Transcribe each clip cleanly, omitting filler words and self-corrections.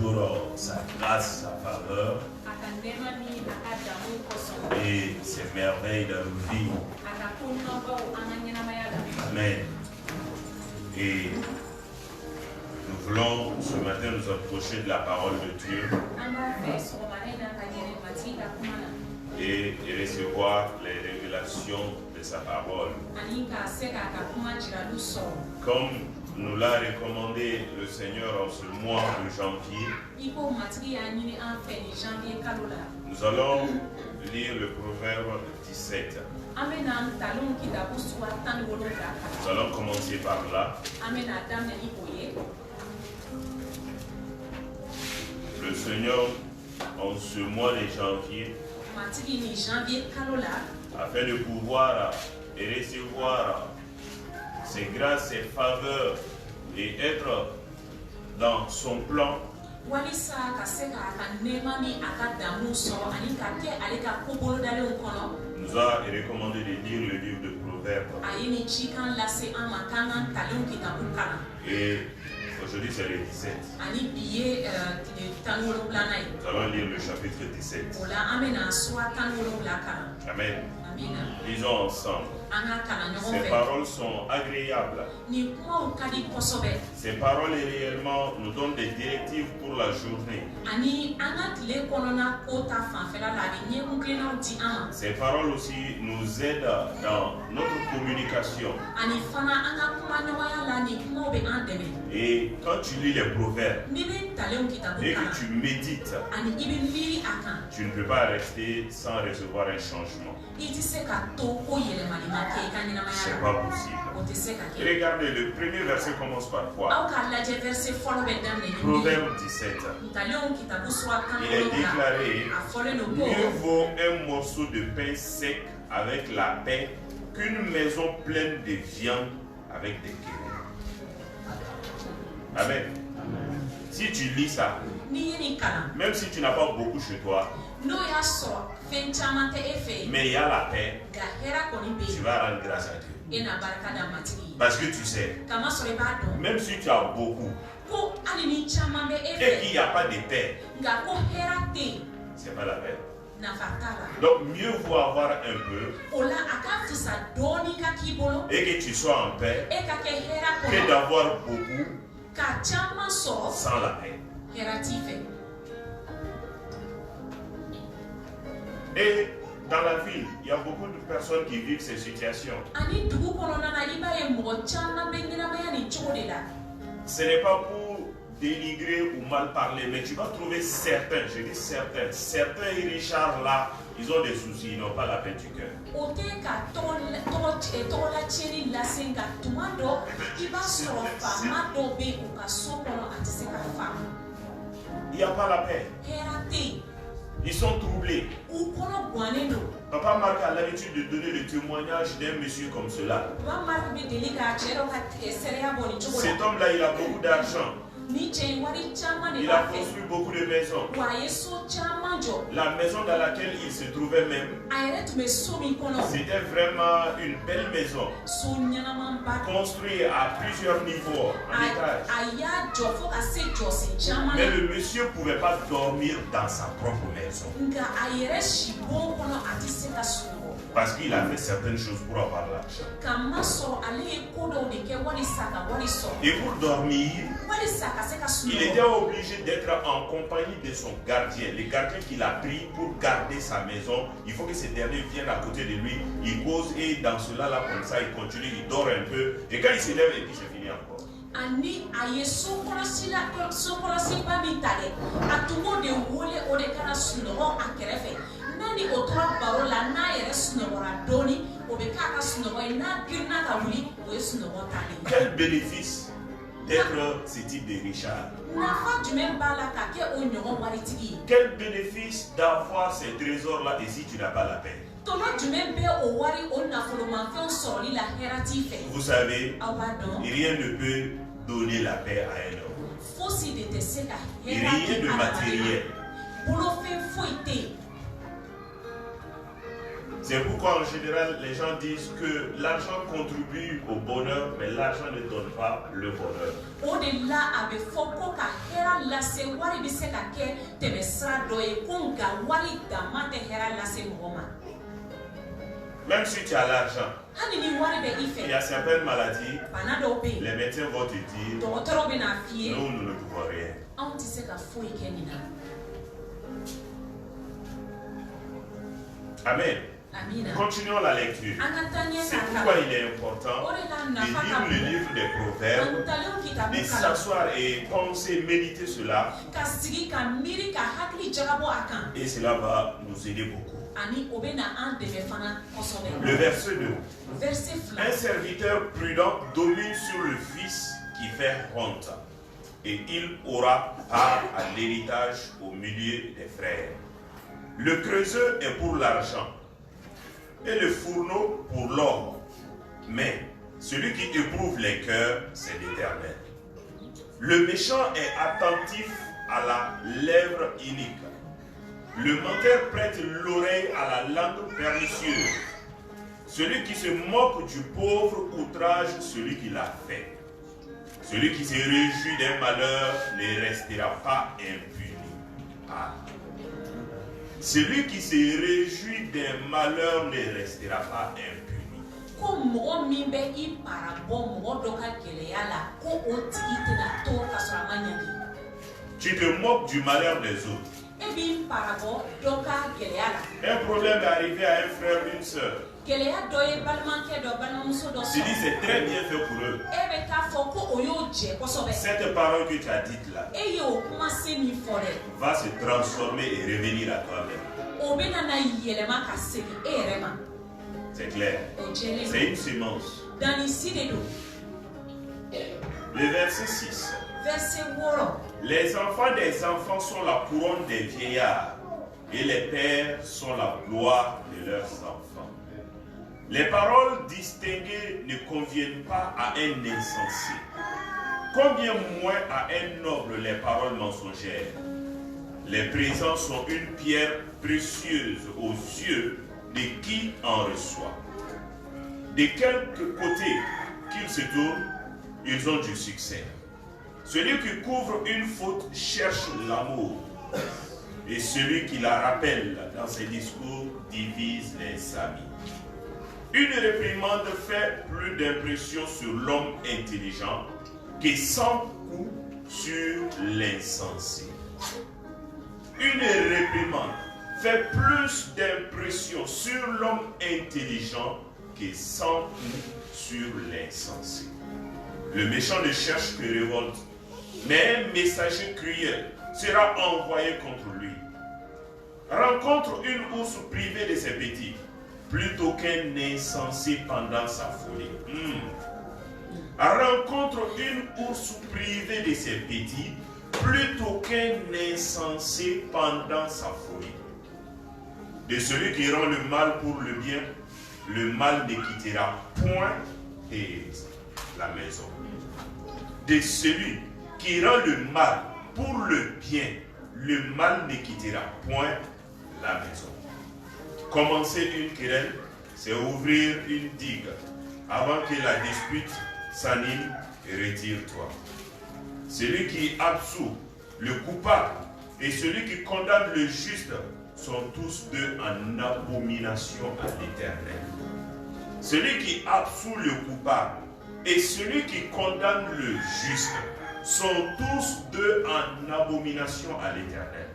pour sa grâce, sa faveur et ses merveilles dans nos vies. Amen. Et nous voulons ce matin nous approcher de la parole de Dieu et recevoir les révélations de sa parole. Comme nous l'a recommandé le Seigneur en ce mois de janvier, nous allons lire le proverbe 17. Nous allons commencer par là. Le Seigneur, en ce mois de janvier, afin de pouvoir recevoir ses grâces, ses faveurs et être dans son plan, nous a recommandé de lire le livre de Proverbes. Et aujourd'hui c'est le 17. Nous allons lire le chapitre 17. Amen. Lisons ensemble. Ces paroles sont agréables. Ces paroles réellement nous donnent des directives pour la journée. Ces paroles aussi nous aident dans notre communication. Et quand tu lis les proverbes et que tu médites, tu ne peux pas rester sans recevoir un changement. C'est pas possible. Regardez, le premier verset commence par quoi? Proverbe 17. Il est déclaré: mieux vaut un morceau de pain sec avec la paix qu'une maison pleine de viande avec des querelles. Amen. Si tu lis ça, même si tu n'as pas beaucoup chez toi, mais il y a la paix, tu vas rendre grâce à Dieu. Parce que tu sais, même si tu as beaucoup et qu'il n'y a pas de paix, c'est pas la paix. Donc mieux vaut avoir un peu et que tu sois en paix que d'avoir beaucoup sans la paix. Et dans la ville, il y a beaucoup de personnes qui vivent ces situations. Ce n'est pas pour dénigrer ou mal parler, mais tu vas trouver certains, je dis certains Richards là, ils ont des soucis, ils n'ont pas la paix du cœur. Il n'y a pas la paix. Ils sont troublés. Papa Marc a l'habitude de donner le témoignage d'un monsieur comme cela. Cet homme-là, il a beaucoup d'argent. Il a construit beaucoup de maisons. La maison dans laquelle il se trouvait même, c'était vraiment une belle maison, construite à plusieurs niveaux, en étage. Mais le monsieur ne pouvait pas dormir dans sa propre maison. Parce qu'il a fait certaines choses pour avoir l'argent. Et pour dormir, il était obligé d'être en compagnie de son gardien. Le gardien qu'il a pris pour garder sa maison, il faut que ce dernier vienne à côté de lui, il cause et dans cela là comme ça il continue, il dort un peu et quand il se lève et puis c'est fini encore. Quel bénéfice d'être ce type de Richard? Quel bénéfice d'avoir ces trésors-là et si tu n'as pas la paix? Vous savez, rien ne peut donner la paix à un homme. Rien de matériel. C'est pourquoi en général les gens disent que l'argent contribue au bonheur, mais l'argent ne donne pas le bonheur. Même si tu as l'argent, il y a certaines maladies, les médecins vont te dire, nous ne pouvons rien. Amen. Continuons la lecture. C'est pourquoi il est important de lire le livre des Proverbes, de s'asseoir et penser, méditer cela. Et cela va nous aider beaucoup. Le verset 2. Un serviteur prudent domine sur le fils qui fait honte, et il aura part à l'héritage au milieu des frères. Le creuseur est pour l'argent, et le fourneau pour l'or. Mais celui qui éprouve les cœurs, c'est l'Éternel. Le méchant est attentif à la lèvre inique. Le menteur prête l'oreille à la langue pernicieuse. Celui qui se moque du pauvre outrage celui qui l'a fait. Celui qui se réjouit d'un malheur ne restera pas impuni. Ah. Celui qui se réjouit d'un malheur ne restera pas impuni. Tu te moques du malheur des autres. Un problème est arrivé à un frère ou une soeur. Tu dis c'est très bien fait pour eux. Cette parole que tu as dite là va se transformer et revenir à toi-même. C'est clair. C'est une semence. Le verset 6. Les enfants des enfants sont la couronne des vieillards, et les pères sont la gloire de leurs enfants. Les paroles distinguées ne conviennent pas à un insensé. Combien moins à un noble les paroles mensongères. Les présents sont une pierre précieuse aux yeux de qui en reçoit. De quelque côté qu'ils se tournent, ils ont du succès. Celui qui couvre une faute cherche l'amour, et celui qui la rappelle dans ses discours divise les amis. Une réprimande fait plus d'impression sur l'homme intelligent que 100 coups sur l'insensé. Une réprimande fait plus d'impression sur l'homme intelligent que 100 coups sur l'insensé. Le méchant ne cherche que révolte, mais un messager cruel sera envoyé contre lui. Rencontre une ours privée de ses petits, plutôt qu'un insensé pendant sa folie. Rencontre une ours privée de ses petits, plutôt qu'un insensé pendant sa folie. De celui qui rend le mal pour le bien, le mal ne quittera point la maison. De celui qui rend le mal pour le bien, le mal ne quittera point la maison. Commencer une querelle, c'est ouvrir une digue avant que la dispute s'anime et retire-toi. Celui qui absout le coupable et celui qui condamne le juste sont tous deux en abomination à l'Éternel. Celui qui absout le coupable et celui qui condamne le juste sont tous deux en abomination à l'Éternel.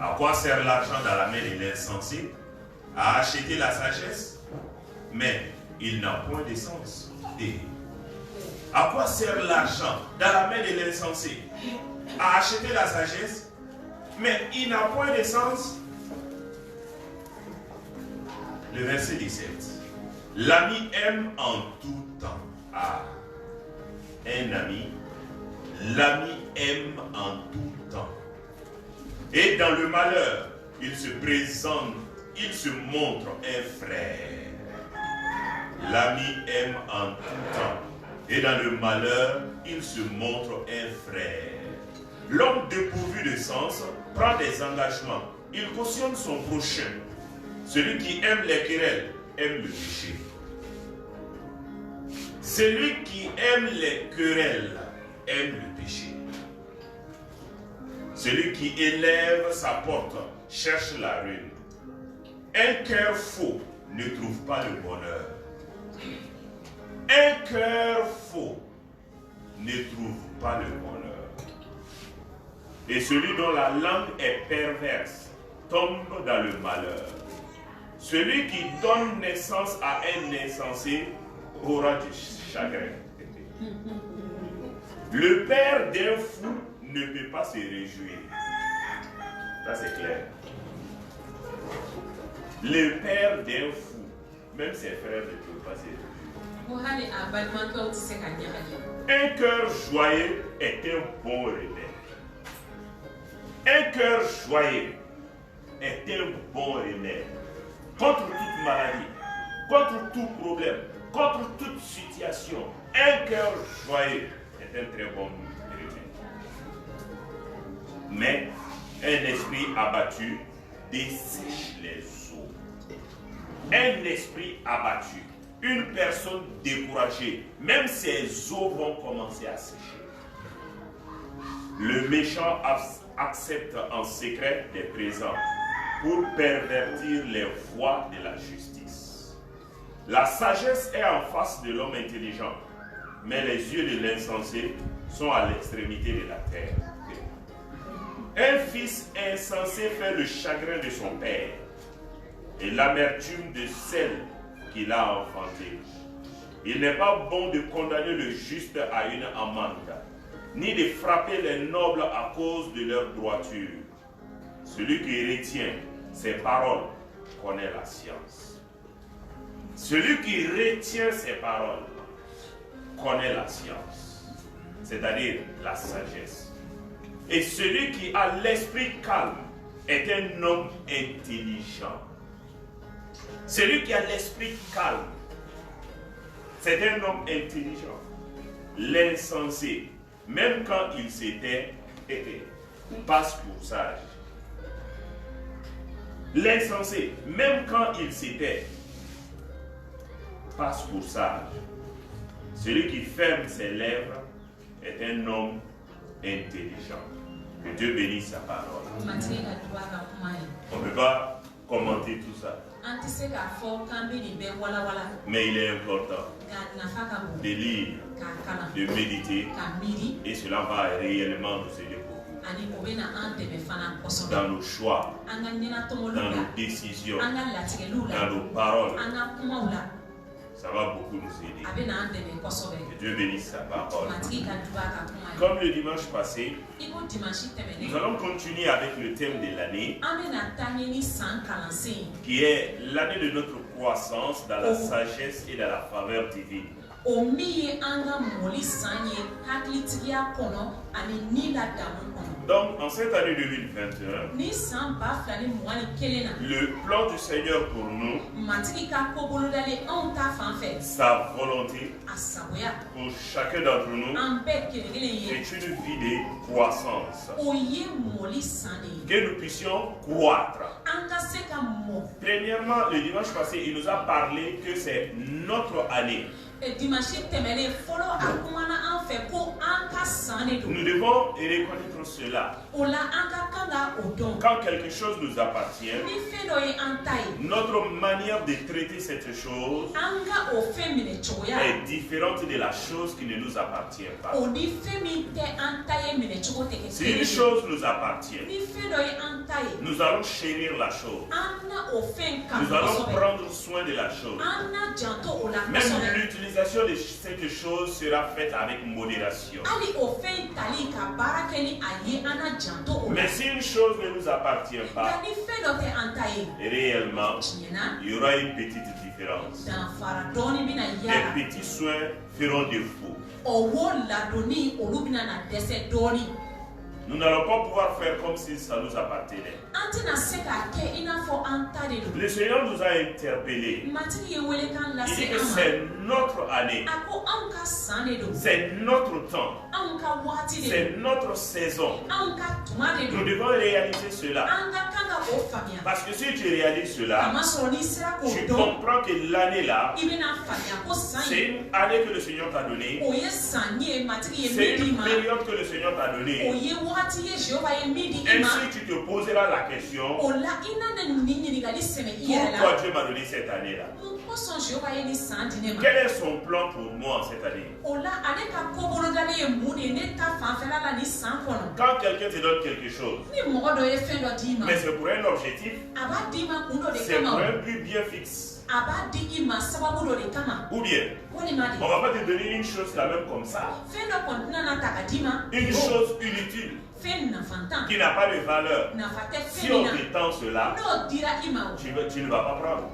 À quoi sert l'argent dans la main de l'insensé? À acheter la sagesse? Mais il n'a point de sens. À quoi sert l'argent dans la main de l'insensé? À acheter la sagesse? Mais il n'a point de sens. Le verset 17. L'ami aime en tout temps. Ah, un ami, l'ami aime en tout temps. Et dans le malheur, il se présente, il se montre un frère. L'ami aime en tout temps. Et dans le malheur, il se montre un frère. L'homme dépourvu de sens prend des engagements. Il cautionne son prochain. Celui qui aime les querelles aime le péché. Celui qui aime les querelles aime le péché. Celui qui élève sa porte cherche la ruine. Un cœur faux ne trouve pas le bonheur. Un cœur faux ne trouve pas le bonheur. Et celui dont la langue est perverse tombe dans le malheur. Celui qui donne naissance à un insensé aura du chagrin. Le père d'un fou ne peut pas se réjouir. Ça c'est clair. Le père d'un fou, même ses frères ne peuvent pas se réjouir. Un cœur joyeux est un bon remède. Un cœur joyeux est un bon remède. Contre toute maladie, contre tout problème, contre toute situation, un cœur joyeux est un très bon remède. Mais un esprit abattu dessèche les eaux. Un esprit abattu, une personne découragée, même ses os vont commencer à sécher. Le méchant accepte en secret des présents pour pervertir les voies de la justice. La sagesse est en face de l'homme intelligent, mais les yeux de l'insensé sont à l'extrémité de la terre. Un fils insensé fait le chagrin de son père et l'amertume de celle qu'il a enfantée. Il n'est pas bon de condamner le juste à une amende, ni de frapper les nobles à cause de leur droiture. Celui qui retient ses paroles connaît la science. Celui qui retient ses paroles connaît la science, c'est-à-dire la sagesse. Et celui qui a l'esprit calme est un homme intelligent. Celui qui a l'esprit calme, c'est un homme intelligent. L'insensé, même quand il s'était, passe pour sage. L'insensé, même quand il s'était, passe pour sage. Celui qui ferme ses lèvres est un homme intelligent. Que Dieu bénisse sa parole. On ne peut pas commenter tout ça. Mais il est important de lire, de méditer, et cela va réellement nous aider beaucoup. Dans nos choix, dans nos décisions, dans nos paroles. Ça va beaucoup nous aider. Que Dieu bénisse sa parole. Comme le dimanche passé, nous allons continuer avec le thème de l'année, qui est l'année de notre croissance dans la sagesse et dans la faveur divine. Donc, en cette année 2021, le plan du Seigneur pour nous, sa volonté pour chacun d'entre nous, est une vie de croissance. Que nous puissions croître. Premièrement, le dimanche passé, il nous a parlé que c'est notre année. Nous devons reconnaître cela. Quand quelque chose nous appartient, notre manière de traiter cette chose est différente de la chose qui ne nous appartient pas. Si une chose nous appartient, nous allons chérir la chose. Nous allons prendre soin de la chose. Même l'utilisation de cette chose sera faite avec modération. Mais si une chose ne nous appartient pas, réellement, il y aura une petite différence. Les petits soins feront défaut. Nous n'allons pas pouvoir faire comme si ça nous appartenait. Le Seigneur nous a interpellés. Il dit que c'est notre année. C'est notre temps. C'est notre saison. Nous devons réaliser cela. Parce que si tu réalises cela, tu comprends que l'année là, c'est une année que le Seigneur t'a donnée. C'est une période que le Seigneur t'a donnée. Ainsi tu te poseras la question, pourquoi Dieu m'a donné cette année là? Quel est son plan pour moi cette année? Quand quelqu'un te donne quelque chose, mais c'est pour un objectif, c'est pour un but bien fixe. Ou bien, on ne va pas te donner une chose la même comme ça. Une chose inutile qui n'a pas de valeur. Si on t'étend cela, tu ne vas pas prendre.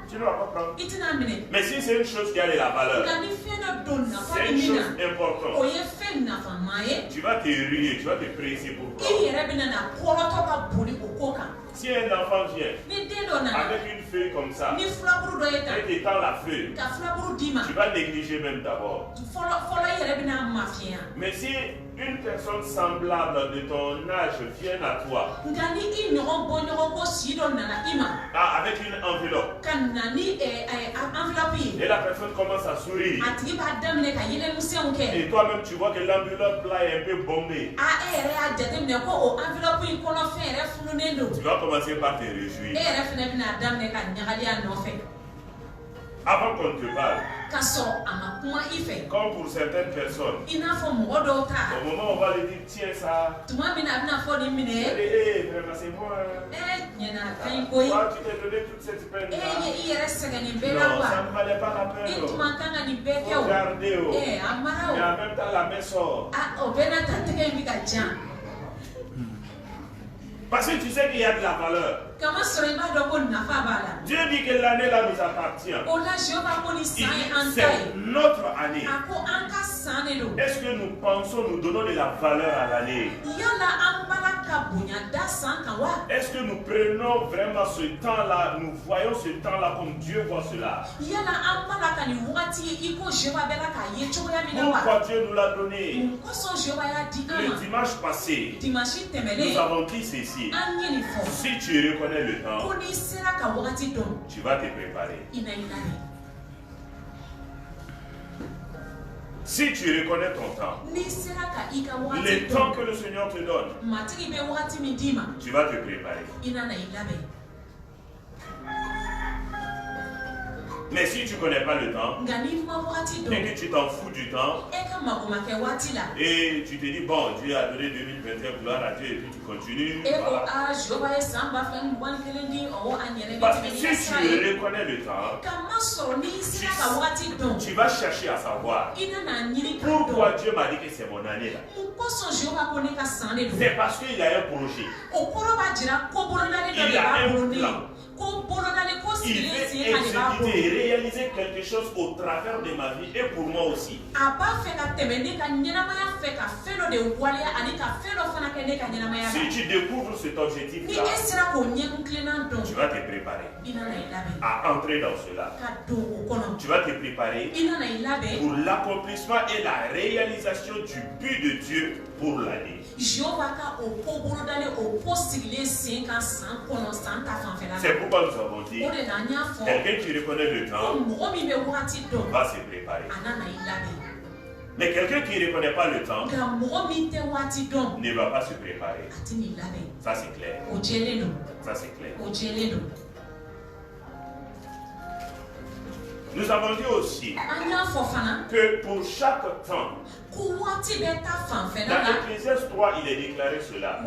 Tu ne vas pas prendre. Mais si c'est une chose qui a de la valeur, c'est une chose importante, tu vas te ruer, tu vas te presser pour prendre. Si un enfant vient avec une feuille comme ça, et t'étend la feuille, tu vas négliger même d'abord. Mais si une personne semblable de ton âge vient à toi, avec une enveloppe, et la personne commence à sourire, et toi-même tu vois que l'enveloppe là est un peu bombée, tu vas commencer par te réjouir. Avant qu'on te parle, comme pour certaines personnes, au moment où on va lui dire tiens ça, vraiment c'est moi, toi tu t'es donné toute cette peine là, non ça ne valait pas la peine, regardez et en même temps la main sort. Parce que tu sais qu'il y a de la valeur. Dieu dit que l'année là nous appartient. C'est notre année. Est-ce que nous pensons, nous donnons de la valeur à l'année? Est-ce que nous prenons vraiment ce temps-là, nous voyons ce temps-là comme Dieu voit cela? Pourquoi Dieu nous l'a donné? Le dimanche passé, nous avons dit ceci. Si tu reconnais le temps, tu vas te préparer. Si tu reconnais ton temps, le temps que le Seigneur te donne, tu vas te préparer. Mais si tu ne connais pas le temps, et que tu t'en fous du temps, et tu te dis, bon, Dieu a donné 2021, gloire à Dieu, et puis tu continues. Voilà. Parce que si tu reconnais le temps, tu vas chercher à savoir pourquoi Dieu m'a dit que c'est mon année là. C'est parce qu'il a un projet. Il a un plan. Il veut exécuter et réaliser quelque chose au travers de ma vie et pour moi aussi. Si tu découvres cet objectif-là, tu vas te préparer à entrer dans cela. Tu vas te préparer pour l'accomplissement et la réalisation du but de Dieu pour l'année. C'est pourquoi nous avons dit, quelqu'un qui reconnaît le temps va se préparer. Mais quelqu'un qui ne reconnaît pas le temps ne va pas se préparer. Ça c'est clair. Ça c'est clair. Nous avons dit aussi que pour chaque temps, dans Ecclésiaste 3, il est déclaré cela.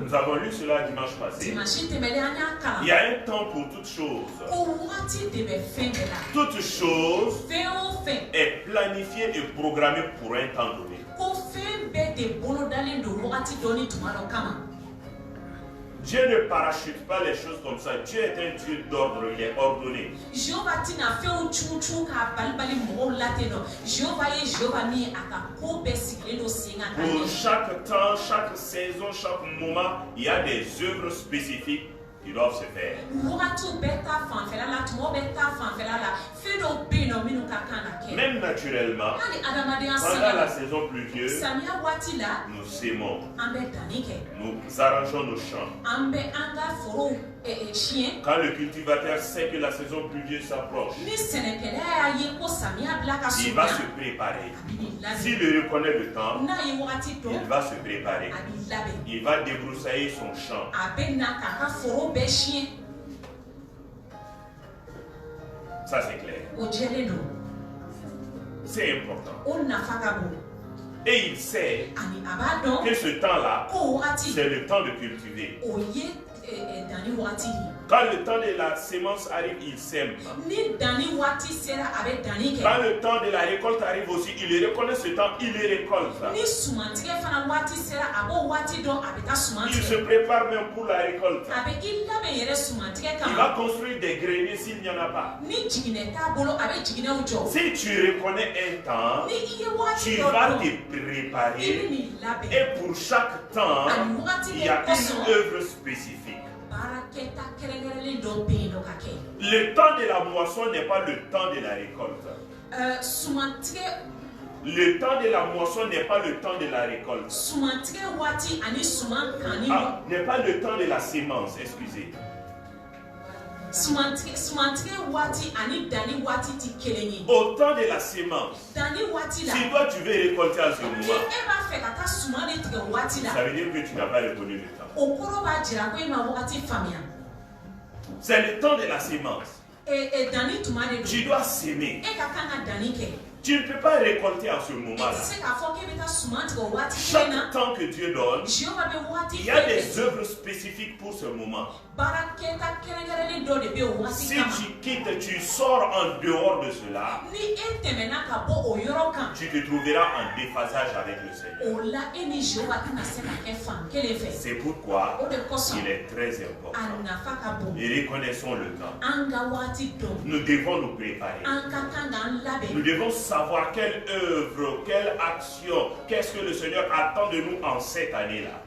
Nous avons lu cela dimanche passé. Il y a un temps pour toute chose. Toute chose est planifiée et programmée pour un temps donné. Dieu ne parachute pas les choses comme ça. Dieu est un Dieu d'ordre, il est ordonné. Pour chaque temps, chaque saison, chaque moment, il y a des œuvres spécifiques Ils doivent se faire. Même naturellement, pendant la saison pluvieuse, nous sémons. Nous arrangeons nos champs. Quand le cultivateur sait que la saison pluvieuse s'approche, il va se préparer. S'il reconnaît le temps, il va se préparer. Il va débroussailler son champ. Ça c'est clair. C'est important. Et il sait que ce temps-là, c'est le temps de cultiver. Quand le temps de la sémence arrive, il sème. Quand le temps de la récolte arrive aussi, il reconnaît ce temps, il les récolte. Il se prépare même pour la récolte. Il va construire des greniers s'il n'y en a pas. Si tu reconnais un temps, tu vas te préparer. Et pour chaque temps, il y a une œuvre spécifique. Le temps de la moisson n'est pas le temps de la récolte. Le temps de la moisson n'est pas le temps de la récolte. N'est pas le temps de la sémence, excusez. Au temps de la sémence, si toi tu veux récolter en ce moment, ça veut dire que tu n'as pas reconnu le temps. C'est le temps de la sémence. Tu dois s'aimer. Tu ne peux pas récolter en ce moment-là. Chaque temps que Dieu donne, il y a des œuvres spécifiques pour ce moment. Si tu quittes, tu sors en dehors de cela, tu te trouveras en déphasage avec le Seigneur. C'est pourquoi il est très important. Et reconnaissons le temps. Nous devons nous préparer. Nous devons savoir quelle œuvre, quelle action, qu'est-ce que le Seigneur attend de nous en cette année-là.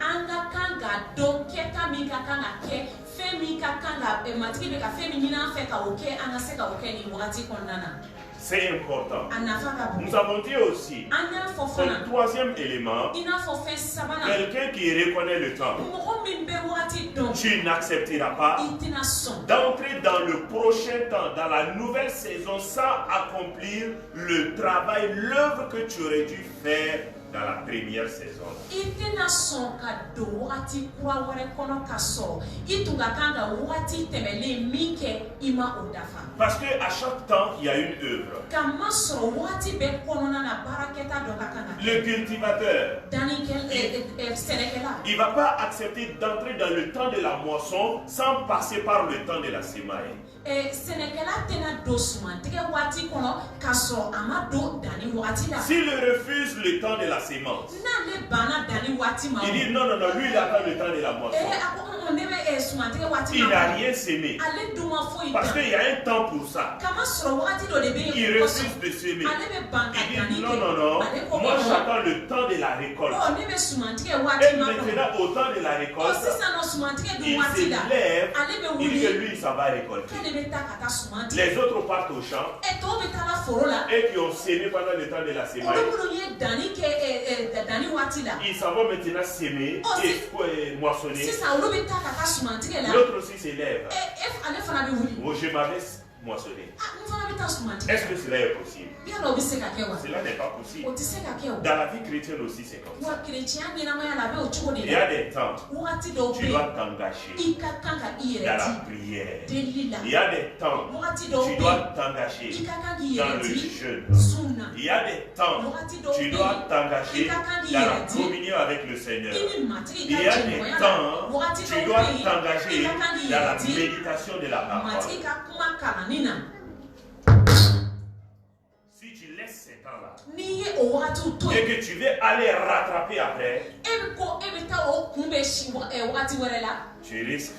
C'est important. Nous avons dit aussi, le troisième élément, quelqu'un qui reconnaît le temps. Tu n'accepteras pas d'entrer dans le prochain temps, dans la nouvelle saison, sans accomplir le travail, l'œuvre que tu aurais dû faire dans la première saison. Parce qu'à chaque temps, il y a une œuvre. Le cultivateur, il ne va pas accepter d'entrer dans le temps de la moisson sans passer par le temps de la semaille. S'il refuse le temps de la sémence, il dit non, lui il attend le temps de la moisson. Il n'a rien sémé. Parce qu'il y a un temps pour ça. Il refuse de s'aimer. Il dit non, moi j'attends le temps de la récolte. Et maintenant au temps de la récolte, il se lève, il dit que lui il s'en va récolter. Les autres partent au champ et qui ont sémé pendant le temps de la semaine. Ils s'en vont maintenant s'aimer et moissonner. L'autre aussi s'élève. Oh, je m'avais moissonné. Est-ce que cela est possible? Cela n'est pas possible. Dans la vie chrétienne aussi, c'est comme ça. Il y a des temps où tu dois t'engager dans la prière. Il y a des temps où tu dois t'engager dans le jeûne. Il y a des temps où tu dois t'engager dans la communion avec le Seigneur. Il y a des temps où tu dois t'engager dans la méditation de la parole. Si tu laisses ces temps-là et que tu veux aller rattraper après, tu risques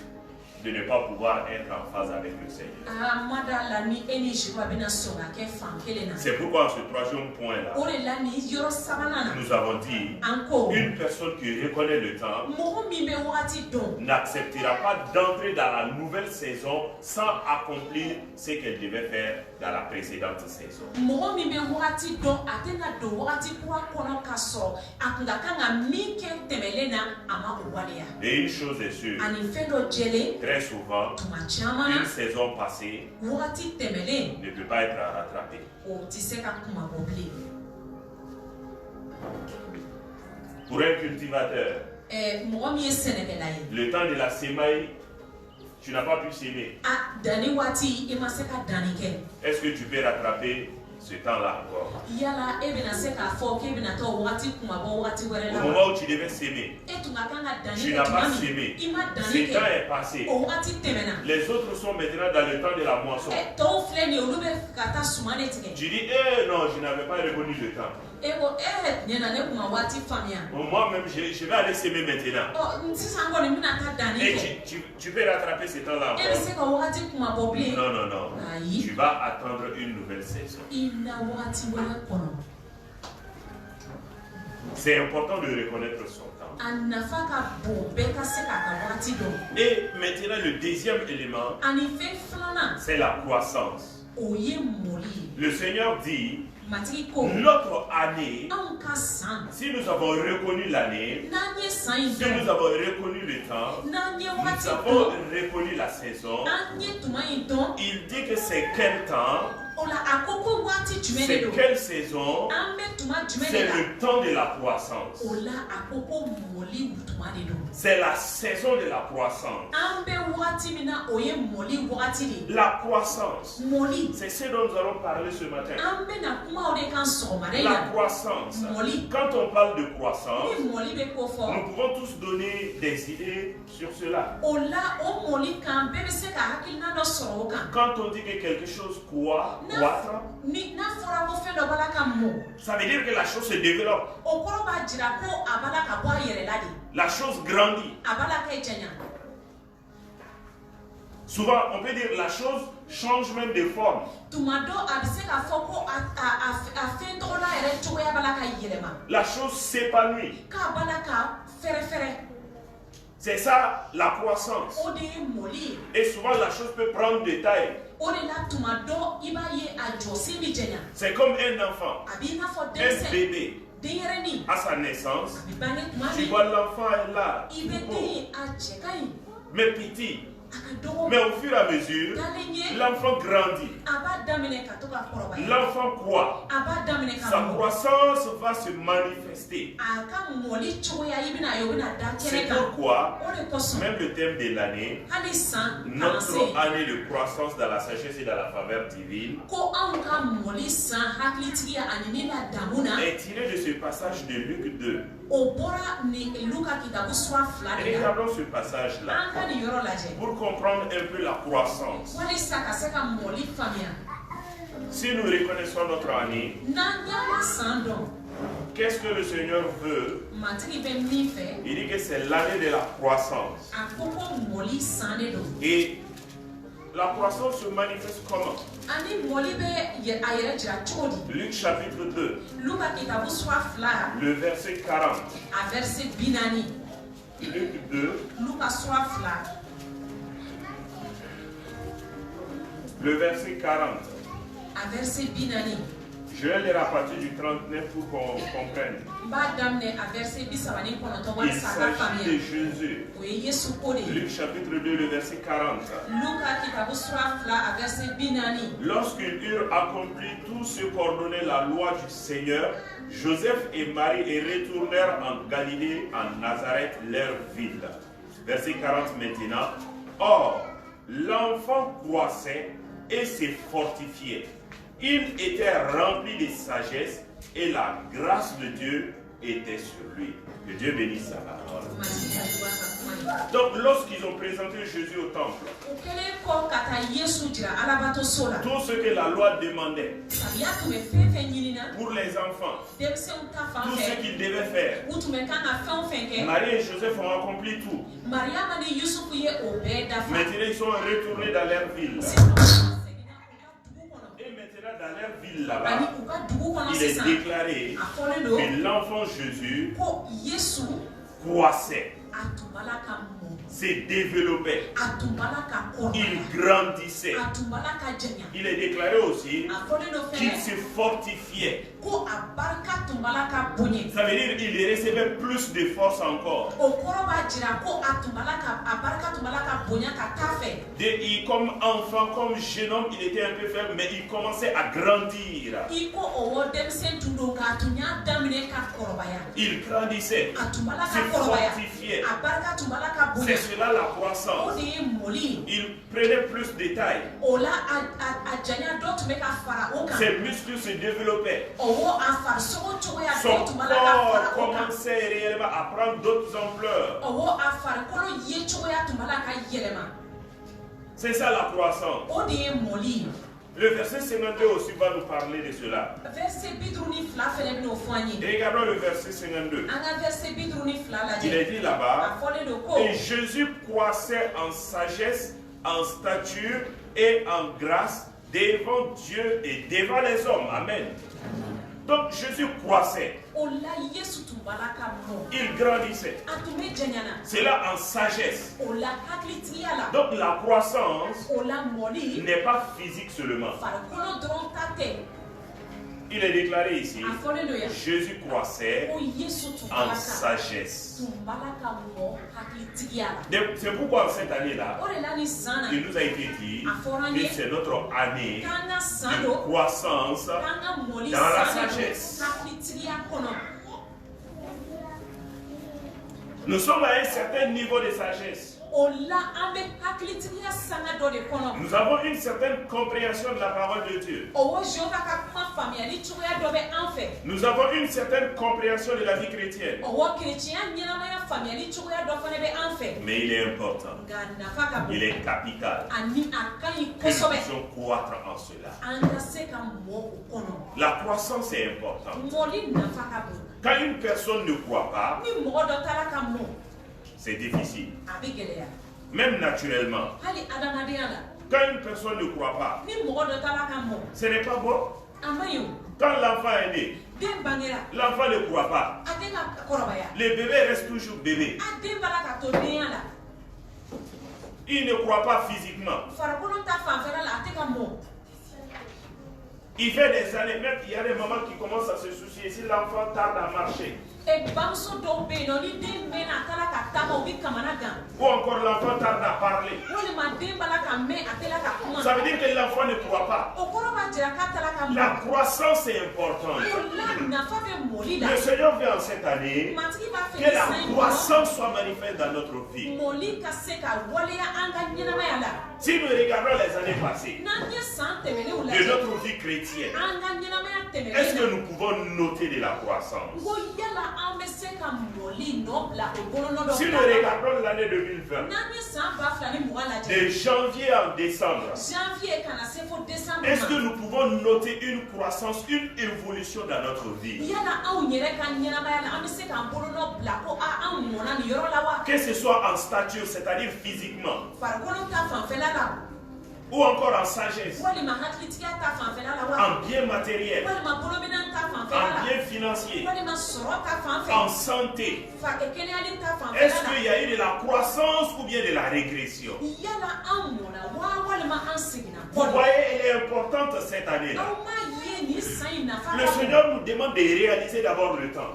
de ne pas pouvoir être en phase avec le Seigneur. C'est pourquoi en ce troisième point-là, nous avons dit, une personne qui reconnaît le temps n'acceptera pas d'entrer dans la nouvelle saison sans accomplir ce qu'elle devait faire dans la précédente saison. Et une chose est sûre, très souvent, une saison passée ne peut pas être rattrapée. Pour un cultivateur, le temps de la semaille, tu n'as pas pu s'aimer. Est-ce que tu peux rattraper ce temps-là encore? Au moment où tu devais s'aimer, tu n'as pas s'aimé. Ce temps est passé. Les autres sont maintenant dans le temps de la moisson. Tu dis, non, je n'avais pas reconnu le temps. Moi-même, je vais aller s'aimer maintenant. Et tu peux rattraper ce temps-là encore? Non, non, non. Tu vas attendre une nouvelle saison. C'est important de reconnaître son temps. Et maintenant, le deuxième élément, c'est la croissance. Le Seigneur dit, notre année, si nous avons reconnu l'année, si nous avons reconnu le temps, nous avons reconnu la saison, il dit que c'est quel temps, c'est quelle saison, c'est le temps de la croissance. C'est la saison de la croissance. La croissance, c'est ce dont nous allons parler ce matin. La croissance. Quand on parle de croissance, nous pouvons tous donner des idées sur cela. Quand on dit que quelque chose croît, ça veut dire que la chose se développe. La chose grandit. Souvent, on peut dire la chose change même de forme. La chose s'épanouit. C'est ça la croissance. Et souvent la chose peut prendre de taille. C'est comme un enfant, un bébé. À sa naissance, tu vois l'enfant est là, mais petit. Mais au fur et à mesure, l'enfant grandit. L'enfant croît. Sa croissance va se manifester. C'est pourquoi, même le thème de l'année, notre année de croissance dans la sagesse et dans la faveur divine, est tiré de ce passage de Luc 2. Regardons ce passage-là pour comprendre un peu la croissance. Si nous reconnaissons notre année, qu'est-ce que le Seigneur veut? Il dit que c'est l'année de la croissance. Et la croissance se manifeste comment? Luc chapitre 2, le verset 40. Luc 2, le verset 40. Je vais lire à partir du 39 pour qu'on comprenne. Il s'agit de Jésus. Luc chapitre 2, le verset 40. Lorsqu'ils eurent accompli tout ce qu'ordonnait la loi du Seigneur, Joseph et Marie retournèrent en Galilée, en Nazareth, leur ville. Verset 40 maintenant. Or, l'enfant croissait et se fortifiait. Il était rempli de sagesse et la grâce de Dieu était sur lui. Que Dieu bénisse sa parole. Donc lorsqu'ils ont présenté Jésus au temple, tout ce que la loi demandait pour les enfants, tout ce qu'ils devaient faire, Marie et Joseph ont accompli tout. Maintenant ils sont retournés dans leur ville. Et maintenant dans leur ville là-bas, il est déclaré que l'enfant Jésus croissait, se développait, il grandissait. Il est déclaré aussi qu'il se fortifiait. Ça veut dire qu'il recevait plus de force encore. Comme enfant, comme jeune homme, il était un peu faible, mais il commençait à grandir. Il grandissait, se fortifiait. C'est cela la croissance. Il prenait plus de taille. Ses muscles se développaient. Son corps commençait réellement à prendre d'autres ampleurs. C'est ça la croissance. Le verset 52 aussi va nous parler de cela. Regardons le verset 52. Il est dit là-bas, et Jésus croissait en sagesse, en stature et en grâce devant Dieu et devant les hommes. Amen. Donc Jésus croissait. Il grandissait. C'est là en sagesse. Donc la croissance n'est pas physique seulement. Il est déclaré ici, Jésus croissait en sagesse. C'est pourquoi cette année-là, il nous a été dit que c'est notre année de croissance dans la sagesse. Nous sommes à un certain niveau de sagesse. Nous avons une certaine compréhension de la parole de Dieu. Nous avons une certaine compréhension de la vie chrétienne. Mais il est important, il est capital que nous puissions croître en cela. La croissance est importante. Quand une personne ne croit pas, c'est difficile. Même naturellement. Quand une personne ne croit pas, ce n'est pas bon. Quand l'enfant est né, l'enfant ne croit pas. Le bébé reste toujours bébé. Il ne croit pas physiquement. Il fait des années, même il y a des mamans qui commencent à se soucier si l'enfant tarde à marcher. Ou encore l'enfant tarde à parler. Ça veut dire que l'enfant ne croit pas. La croissance est importante. Le Seigneur veut en cette année que la croissance soit manifeste dans notre vie. Si nous regardons les années passées de notre vie chrétienne, est-ce que nous pouvons noter de la croissance? Si nous regardons l'année 2020, de janvier en décembre, est-ce que nous pouvons noter une croissance, une évolution dans notre vie? Que ce soit en stature, c'est-à-dire physiquement, ou encore en sagesse, en bien matériel, en bien financier, en santé. Est-ce qu'il y a eu de la croissance ou bien de la régression? Vous voyez, elle est importante cette année-là. Le Seigneur nous demande de réaliser d'abord le temps.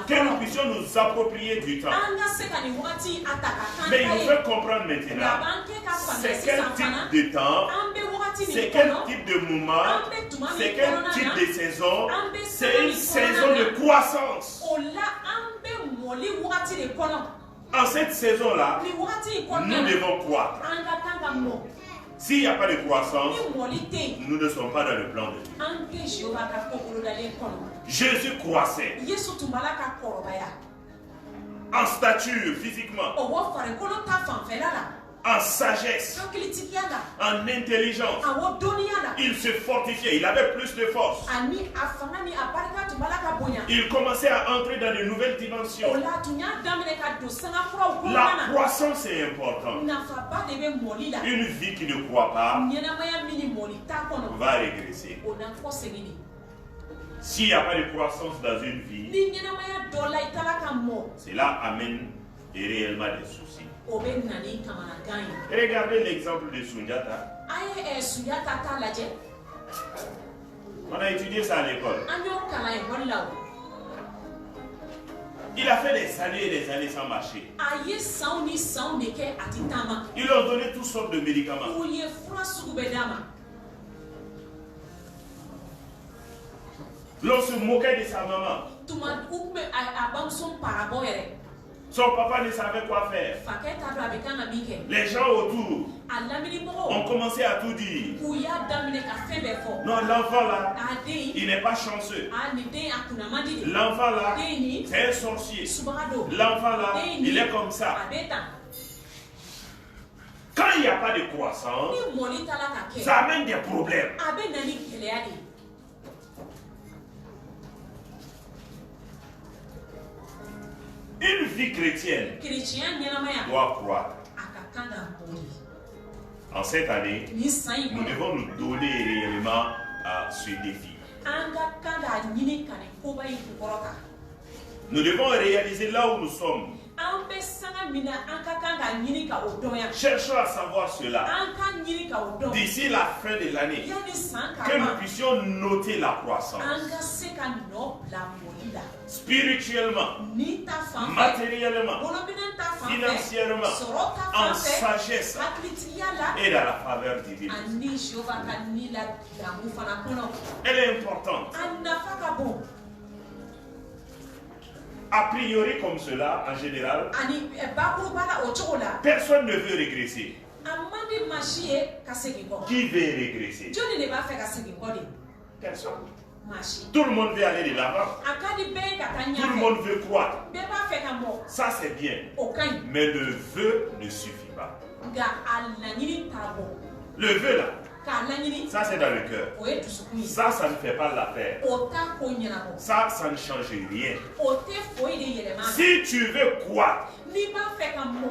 Que nous puissions nous approprier du temps. Mais il nous fait comprendre maintenant c'est quel type de temps, c'est quel type de moment, c'est quel type de saison. C'est une saison de croissance. En cette saison-là, nous devons croître. S'il n'y a pas de croissance, nous ne sommes pas dans le plan de Dieu. Jésus croissait en stature, physiquement, en sagesse, en intelligence. Il se fortifiait, il avait plus de force. Il commençait à entrer dans de nouvelles dimensions. La croissance est importante. Une vie qui ne croit pas va régresser. S'il n'y a pas de croissance dans une vie, cela amène réellement des soucis. Regardez l'exemple de Sundiata. On a étudié ça à l'école. Il a fait des années et des années sans marcher. Ils lui ont donné toutes sortes de médicaments. L'on se moquait de sa maman. Son papa ne savait quoi faire. Les gens autour ont commencé à tout dire. Non, l'enfant là, il n'est pas chanceux. L'enfant là, c'est un sorcier. L'enfant là, il est comme ça. Quand il n'y a pas de croissance, ça amène des problèmes. Une vie chrétienne doit croître. En cette année, nous devons nous donner réellement à ce défi. Nous devons réaliser là où nous sommes. Cherchons à savoir cela. D'ici la fin de l'année, que nous puissions noter la croissance. Spirituellement, matériellement, financièrement, en sagesse et dans la faveur divine. Elle est importante. A priori comme cela, en général, personne ne veut régresser. Qui veut régresser? Personne. Tout le monde veut aller de l'avant. Tout le monde veut croître. Ça c'est bien. Mais le vœu ne suffit pas. Le vœu là, ça c'est dans le cœur. Ça ne fait pas l'affaire. Ça ne change rien. Si tu veux croître,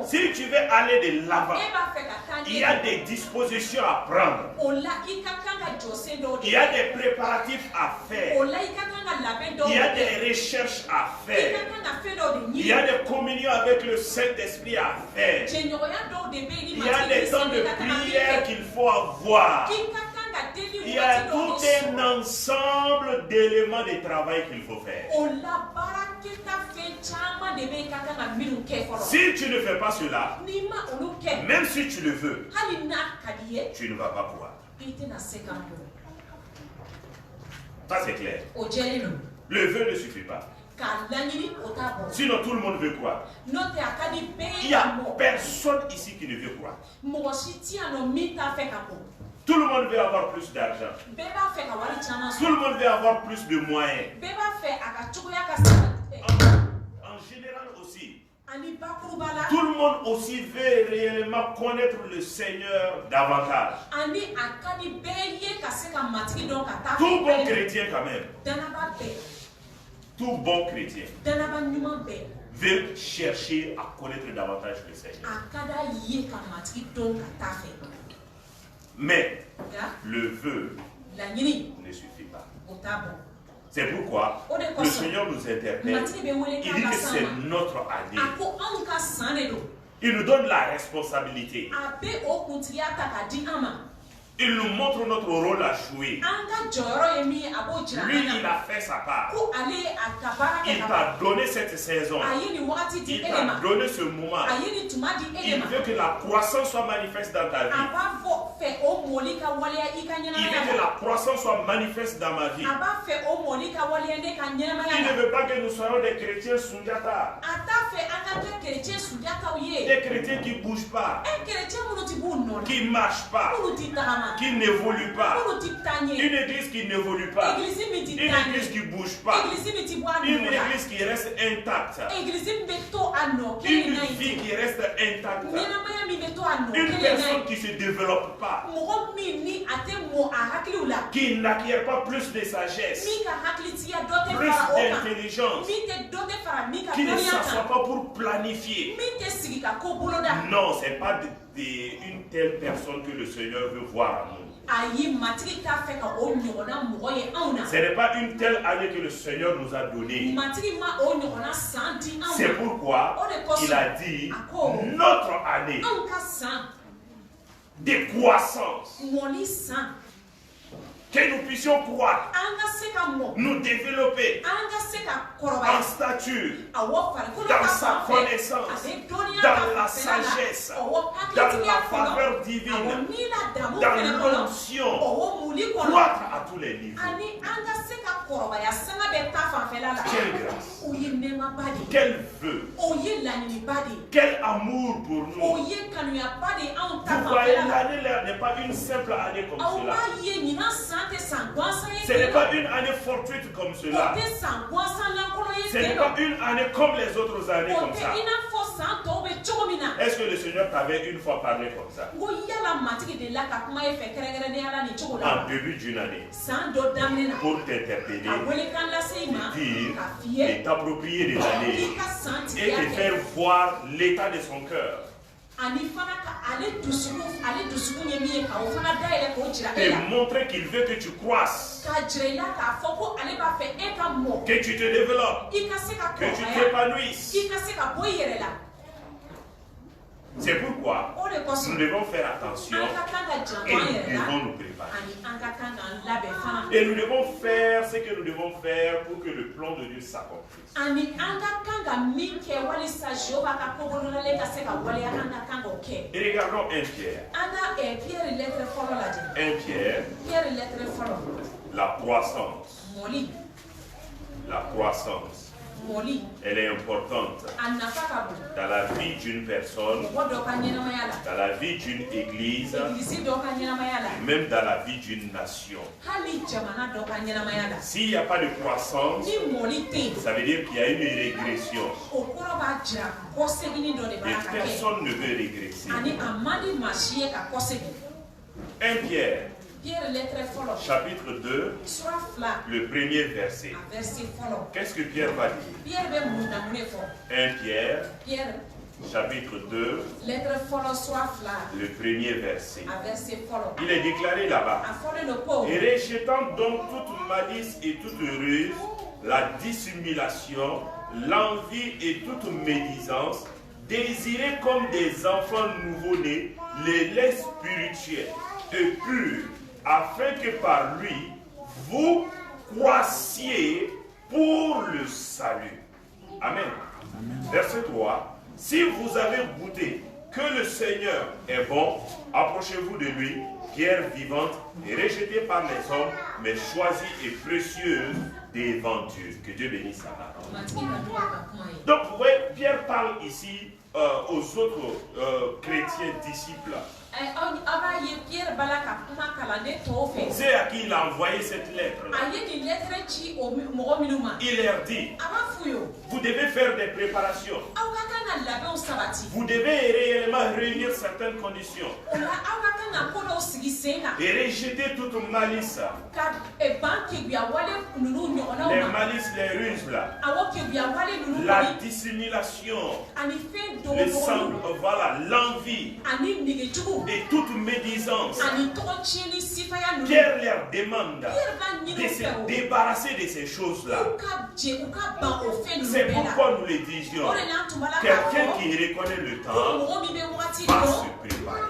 si tu veux aller de l'avant, il y a des dispositions à prendre. Il y a des préparatifs à faire. Il y a des recherches à faire. Il y a des communions avec le Saint-Esprit à faire. Il y a des temps de prière qu'il faut avoir. Il y a tout un ensemble d'éléments de travail qu'il faut faire. Si tu ne fais pas cela, même si tu le veux, tu ne vas pas pouvoir. Ça c'est clair. Le vœu ne suffit pas. Sinon tout le monde veut croire. Il n'y a personne ici qui ne veut croire. Tout le monde veut avoir plus d'argent. Tout le monde veut avoir plus de moyens. En général aussi. Tout le monde aussi veut réellement connaître le Seigneur davantage. Tout bon chrétien quand même. Tout bon chrétien veut chercher à connaître davantage le Seigneur. Mais le vœu ne suffit pas. C'est pourquoi le Seigneur nous interpelle. Il dit que c'est notre année. Il nous donne la responsabilité. Il nous montre notre rôle à jouer. Lui, il a fait sa part. Il t'a donné cette saison. Il t'a donné ce moment. Il veut que la croissance soit manifeste dans ta vie. Il veut que la croissance soit manifeste dans ma vie. Il ne veut pas que nous soyons des chrétiens Sundiata. Des chrétiens qui ne bougent pas, qui ne marchent pas, qui n'évoluent pas. Une église qui n'évolue pas, une église qui ne bouge pas, une église qui reste intacte, une vie qui reste intacte, une personne qui ne se développe pas, qui n'acquiert pas plus de sagesse, plus d'intelligence, qui ne s'assoit pas pour planifier. Non, ce n'est pas une telle personne que le Seigneur veut voir en nous. Ce n'est pas une telle année que le Seigneur nous a donnée. C'est pourquoi il a dit notre année de croissance. Que nous puissions croître, nous développer en stature, dans sa connaissance, dans la sagesse, dans la faveur divine, dans l'onction, croître à tous les niveaux. Quelle grâce, quel vœu, quel amour pour nous. Vous voyez, l'année n'est pas une simple année comme cela. Ce n'est pas une année fortuite comme cela. Ce n'est pas une année comme les autres années comme ça. Est-ce que le Seigneur t'avait une fois parlé comme ça? En début d'une année, pour t'interpeller, dire et t'approprier de l'année et te faire voir l'état de son cœur. Et montrer qu'il veut que tu croisses, que tu te développes, que tu t'épanouisses. C'est pourquoi nous devons faire attention et nous devons nous préparer. Et nous devons faire ce que nous devons faire pour que le plan de Dieu s'accomplisse. Et regardons 1 Pierre. 1 Pierre, la croissance. La croissance. Elle est importante dans la vie d'une personne, dans la vie d'une église, même dans la vie d'une nation. S'il n'y a pas de croissance, ça veut dire qu'il y a une régression. Et personne ne veut régresser. 1 Pierre, chapitre 2, le premier verset. Qu'est-ce que Pierre va dire? 1 Pierre, chapitre 2, le premier verset. Il est déclaré là-bas. Et rejetant donc toute malice et toute ruse, la dissimulation, l'envie et toute médisance, désirez comme des enfants nouveau-nés les laits spirituels et purs, afin que par lui, vous croissiez pour le salut. Amen. Verset 3. Si vous avez goûté que le Seigneur est bon, approchez-vous de lui, pierre vivante et rejetée par les hommes, mais choisie et précieuse devant Dieu. Que Dieu bénisse sa parole. Donc, vous voyez, Pierre parle ici aux autres chrétiens disciples. C'est à qui il a envoyé cette lettre. Il leur dit, vous devez faire des préparations. Vous devez réellement réunir certaines conditions. Et rejeter toute malice. Les malices, les ruses là. La dissimulation. Le sang, voilà, l'envie. Et toute médisance. Pierre leur demande de se débarrasser de ces choses-là. C'est pourquoi nous les disions. Quelqu'un qui reconnaît le temps va se préparer.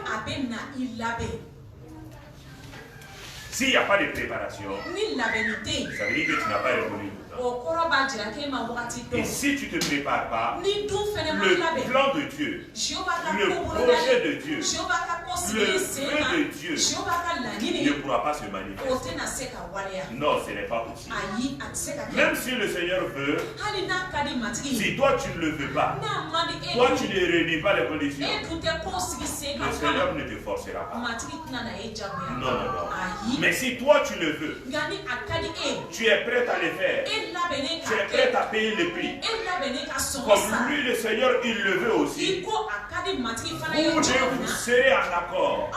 S'il n'y a pas de préparation, ça veut dire que tu n'as pas reconnu le temps. Et si tu ne te prépares pas, le plan de Dieu, le projet de Dieu, le feu de Dieu ne pourra pas se manifester. Non, ce n'est pas possible. Même si le Seigneur veut, si toi tu ne le veux pas, toi tu ne réunis pas les conditions, le Seigneur ne te forcera pas. Non. Mais si toi tu le veux, tu es prêt à le faire, tu es prêt à payer le prix, comme lui le Seigneur il le veut aussi, vous deux vous serez en accord.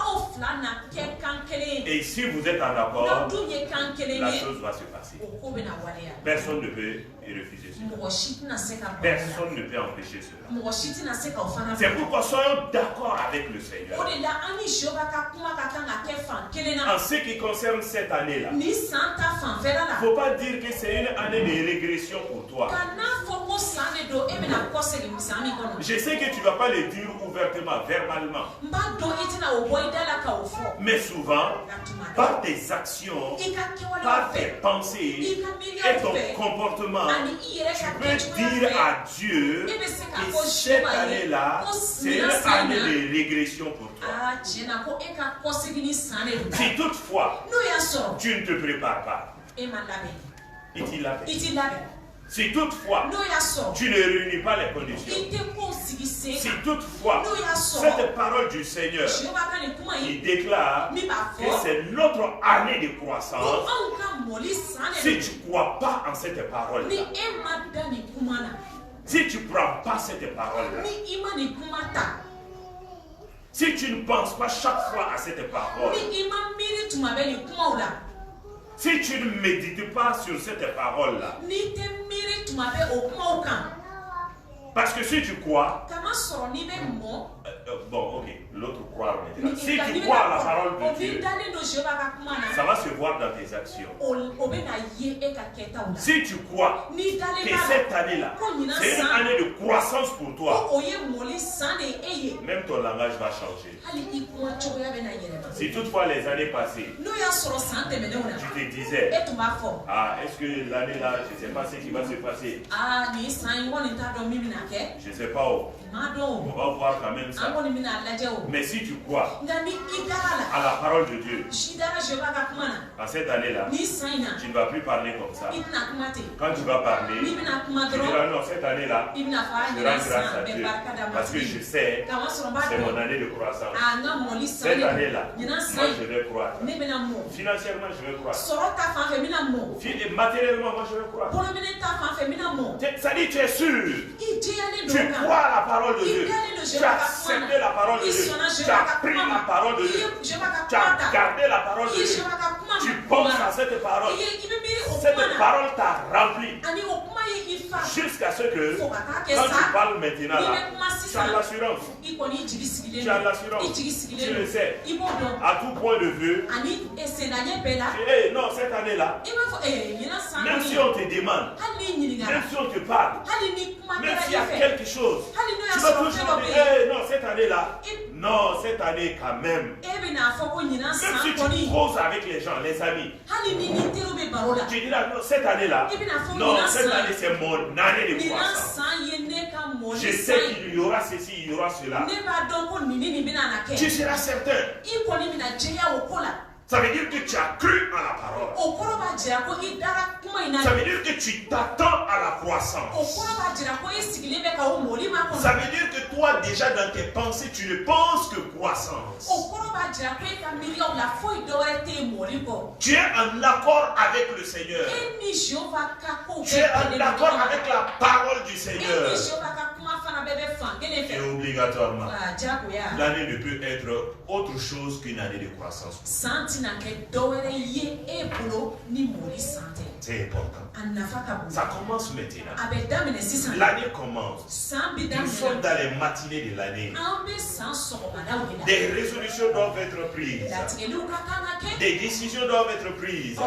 Et si vous êtes en accord, la chose va se passer. Personne ne peut refuser cela. Personne ne peut empêcher cela. C'est pourquoi soyons d'accord avec le Seigneur. En ce qui concerne cette année-là, il ne faut pas dire que c'est une année de régression pour toi. Je sais que tu ne vas pas le dire ouvertement, verbalement. Mais souvent, par tes actions, par tes pensées et ton comportement, tu peux dire à Dieu que cette année-là, c'est une année de régression pour toi. Si toutefois, tu ne te prépares pas, si toutefois, tu ne réunis pas les conditions, si toutefois, cette parole du Seigneur qui déclare que c'est notre année de croissance, si tu ne crois pas en cette parole-là, si tu ne prends pas cette parole-là, si tu ne penses pas chaque fois à cette parole, si tu ne médites pas sur cette parole-là, parce que si tu crois, bon, ok, l'autre croit maintenant. Si tu crois à la parole de Dieu, ça va se voir dans tes actions. Si tu crois que cette année-là, c'est une année de croissance pour toi, même ton langage va changer. Si toutefois les années passées, tu te disais, ah, est-ce que l'année-là, je ne sais pas ce qui va se passer. Je ne sais pas où. On va voir quand même ça. Mais si tu crois à la parole de Dieu, à cette année-là, tu ne vas plus parler comme ça. Quand tu vas parler, tu diras non, cette année-là, je rends grâce à Dieu. Parce que je sais, c'est mon année de croissance. Cette année-là, moi je vais croire. Financièrement, je vais croire. Matériellement, moi je vais croire. Ça dit, tu es sûr. Tu crois à la parole de Dieu. Tu as accepté la parole de Dieu. Tu as pris la parole de Dieu. Tu as gardé la parole de Dieu. Tu penses à cette parole. Cette parole t'a rempli. Jusqu'à ce que, quand tu parles maintenant, là, tu as l'assurance. Tu as l'assurance. Tu le sais. À tout point de vue. Non, cette année-là, même si on te demande, même si on te parle, même s'il y a quelque chose, tu vas toujours dire, non, cette année-là, non, cette année quand même. Même si tu causes avec les gens, les amis, tu diras, non, cette année-là, non, cette année c'est mon année de croissance. Je sais qu'il y aura ceci, il y aura cela. Tu seras certain. Ça veut dire que tu as cru à la parole. Ça veut dire que tu t'attends à la croissance. Ça veut dire que toi, déjà dans tes pensées, tu ne penses que croissance. Tu es en accord avec le Seigneur. Tu es en accord avec la parole du Seigneur. Et obligatoirement, l'année ne peut être autre chose qu'une année de croissance. C'est important. Ça commence maintenant. L'année commence. Nous sommes dans les matinées de l'année. Des résolutions doivent être prises. Des décisions doivent être prises.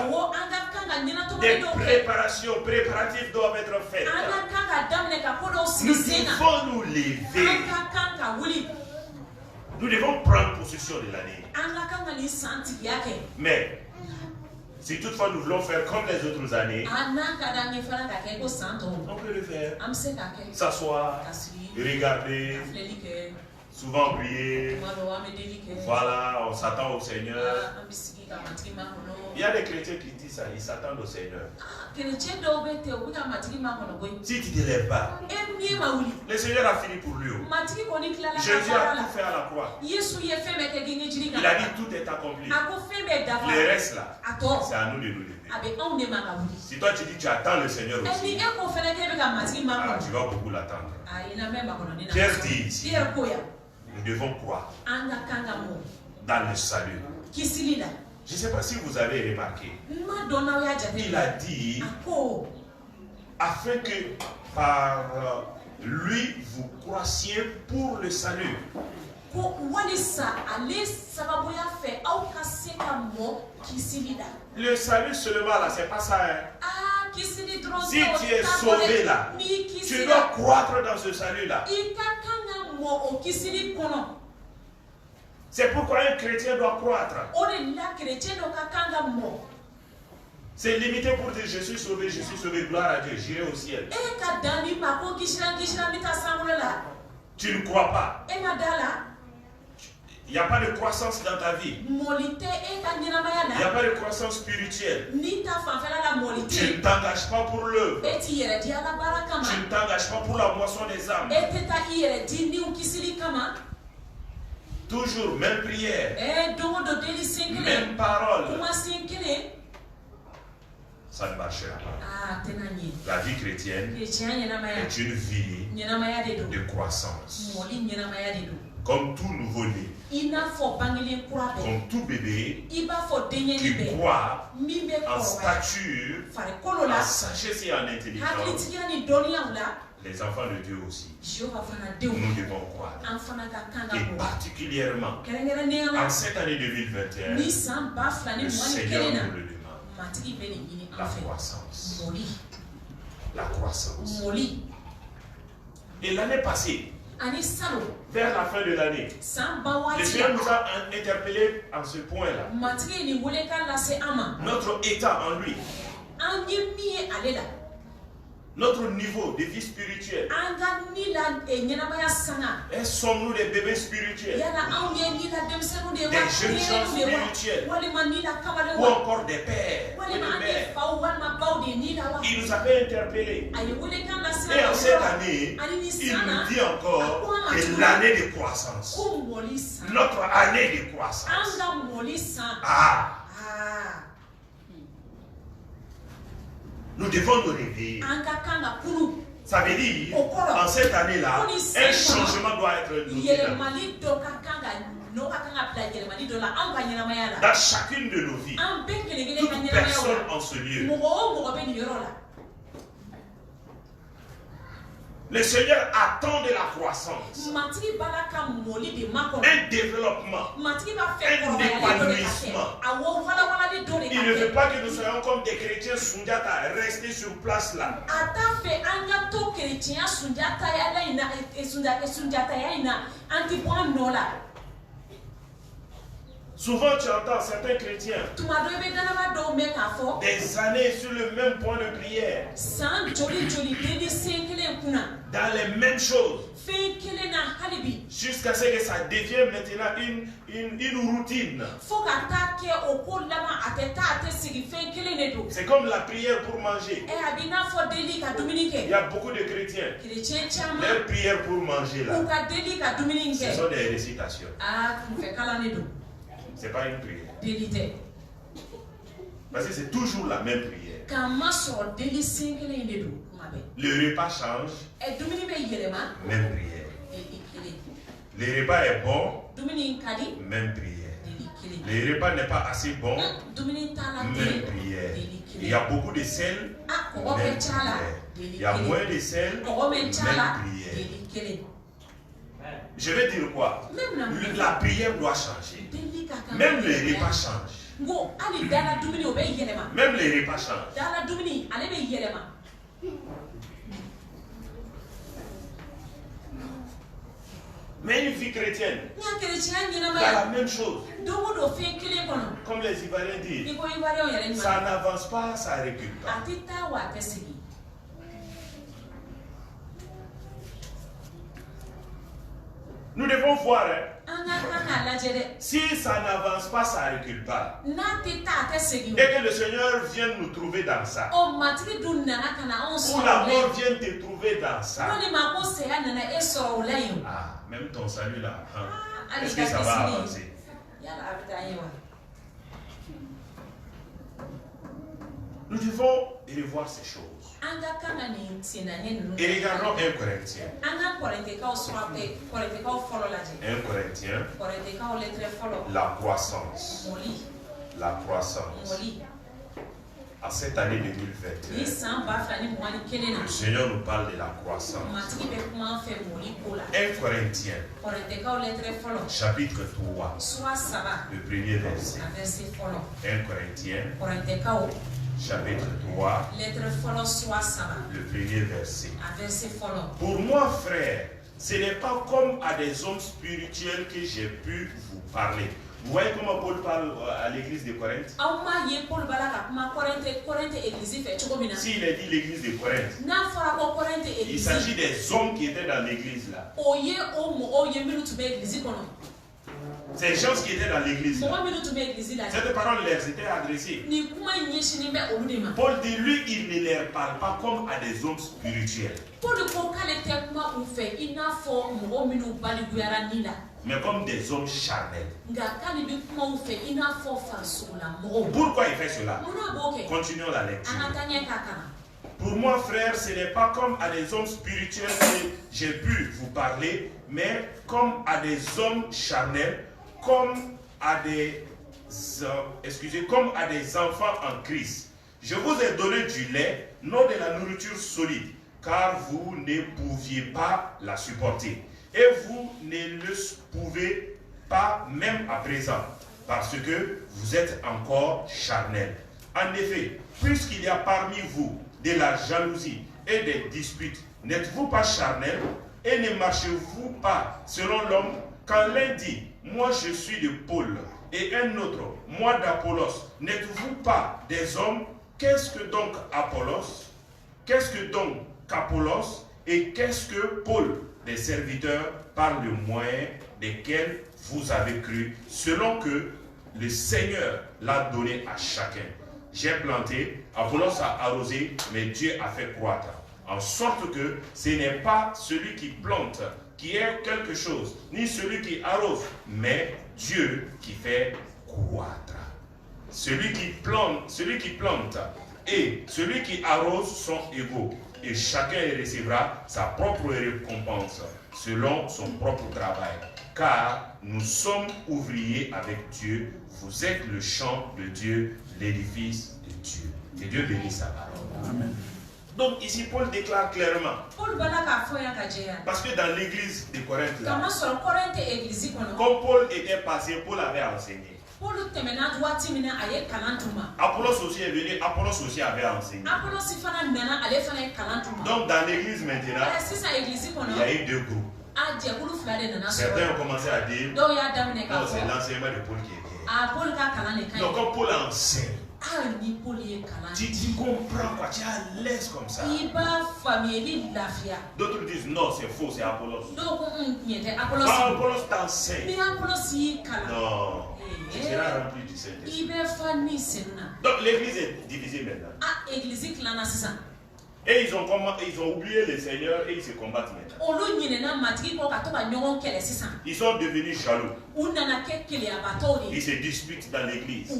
Des préparatifs doivent être faits. Nous devons nous lever. Nous devons prendre possession de l'année. Mais Si toutefois nous voulons faire comme les autres années, on peut le faire. S'asseoir, regarder, souvent prier. Voilà, on s'attend au Seigneur. Il y a des chrétiens qui disent ça, ils s'attendent au Seigneur. Si tu ne te lèves pas, le Seigneur a fini pour lui. Jésus a tout fait à la croix. Il a dit tout est accompli. Le reste là, c'est à nous de nous lever. Si toi tu dis tu attends le Seigneur aussi, tu vas beaucoup l'attendre. Pierre dit ici, nous devons croire dans le salut. Je ne sais pas si vous avez remarqué. Il a dit, afin que par lui vous croissiez pour le salut. Le salut seulement là, c'est pas ça. Hein? Si tu es sauvé là, tu dois croître dans ce salut là. C'est pourquoi un chrétien doit croître. C'est limité pour dire je suis sauvé, gloire à Dieu, j'irai au ciel. Tu ne crois pas. Il n'y a pas de croissance dans ta vie. Il n'y a pas de croissance spirituelle. Tu ne t'engages pas pour l'œuvre. Tu ne t'engages pas pour la moisson des âmes. Toujours même prière, même parole. Ça ne marchera pas. La vie chrétienne est une vie de croissance. Comme tout nouveau-né, comme tout bébé qui croit en stature, en sagesse et en intelligence, les enfants de Dieu aussi, nous devons croire. Et particulièrement, en cette année 2021, le Seigneur nous le demande. La croissance. La croissance. Et l'année passée, vers la fin de l'année, le Seigneur nous a interpellés en ce point-là. Notre état en lui. Notre niveau de vie spirituelle. Sommes-nous des bébés spirituels? Des jeunes gens spirituels? Ou encore des pères et des mères? Il nous avait interpellés. Et en cette année, il nous dit encore que l'année de croissance. Notre année de croissance. Nous devons nous réveiller. Ça veut dire, en cette année-là, un changement doit être noté. Dans chacune de nos vies, toute personne en ce lieu. Le Seigneur attend de la croissance, un développement, un épanouissement. Il ne veut pas que nous soyons comme des chrétiens Sundiata, restés sur place là. Souvent tu entends certains chrétiens des années sur le même point de prière, dans les mêmes choses, jusqu'à ce que ça devienne maintenant une routine. C'est comme la prière pour manger. Il y a beaucoup de chrétiens, leur prière pour manger là, ce sont des récitations. Ce n'est pas une prière. Parce que c'est toujours la même prière. Le repas change. Même prière. Le repas est bon. Même prière. Le repas n'est pas assez bon. Même prière. Il y a beaucoup de sel. Même prière. Il y a moins de sel. Même prière. Je vais dire quoi? La prière doit changer. Même les repas changent. Même les repas changent. Mais une vie chrétienne, c'est la même chose. Comme les Ivoiriens disent, ça n'avance pas, ça recule pas. Nous devons voir, si ça n'avance pas, ça ne recule pas. Et que le Seigneur vienne nous trouver dans ça. Ou la mort vienne te trouver dans ça. Ah, même ton salut là. Hein. Est-ce que ça va avancer? Nous devons revoir ces choses. Et regardons 1 Corinthiens. 1 Corinthiens. La croissance. La croissance. À cette année 2021, le Seigneur nous parle de la croissance. 1 Corinthiens, chapitre 3, le premier verset. 1 Corinthiens, chapitre 3, le premier verset. Pour moi, frère, ce n'est pas comme à des hommes spirituels que j'ai pu vous parler. Vous voyez comment Paul parle à l'église de Corinthe? S'il a dit l'église de Corinthe, il s'agit des hommes qui étaient dans l'église là. Ces gens qui étaient dans l'église là. Cette parole leur était adressée. Paul dit, lui, il ne leur parle pas comme à des hommes spirituels, mais comme des hommes charnels. Pourquoi il fait cela? Continuons la lecture. Pour moi, frère, ce n'est pas comme à des hommes spirituels que j'ai pu vous parler, mais comme à des hommes charnels, comme à des enfants en Christ. Je vous ai donné du lait, non de la nourriture solide, car vous ne pouviez pas la supporter. Et vous ne le pouvez pas même à présent, parce que vous êtes encore charnel. En effet, puisqu'il y a parmi vous de la jalousie et des disputes, n'êtes-vous pas charnel et ne marchez-vous pas selon l'homme? Quand l'un dit, moi je suis de Paul, et un autre, moi d'Apollos, n'êtes-vous pas des hommes? Qu'est-ce que donc Apollos? Qu'est-ce que donc qu'Apollos? Et qu'est-ce que Paul? Des serviteurs par le moyen desquels vous avez cru, selon que le Seigneur l'a donné à chacun. J'ai planté, Apollos a arrosé, mais Dieu a fait croître. En sorte que ce n'est pas celui qui plante qui est quelque chose, ni celui qui arrose, mais Dieu qui fait croître. Celui qui plante et celui qui arrose sont égaux, et chacun recevra sa propre récompense selon son propre travail. Car nous sommes ouvriers avec Dieu, vous êtes le champ de Dieu, l'édifice de Dieu. Que Dieu bénisse sa parole. Amen. Donc ici Paul déclare clairement, parce que dans l'église de Corinthe, là, comme Paul était passé, Paul avait enseigné. Apollos aussi est venu, Apollos aussi avait enseigné. Donc dans l'église maintenant, il y a eu deux groupes. Certains ont commencé à dire, non, c'est l'enseignement de Paul qui est bien. Donc comme Paul enseigne, tu comprends quoi, tu es à l'aise comme ça. D'autres disent non, c'est faux, c'est Apollos. Apollos t'enseigne. Non, tu seras rempli du Saint-Esprit. Donc l'église est divisée maintenant. Et ils ont oublié le Seigneur et ils se combattent maintenant. Ils sont devenus jaloux. Ils se disputent dans l'église.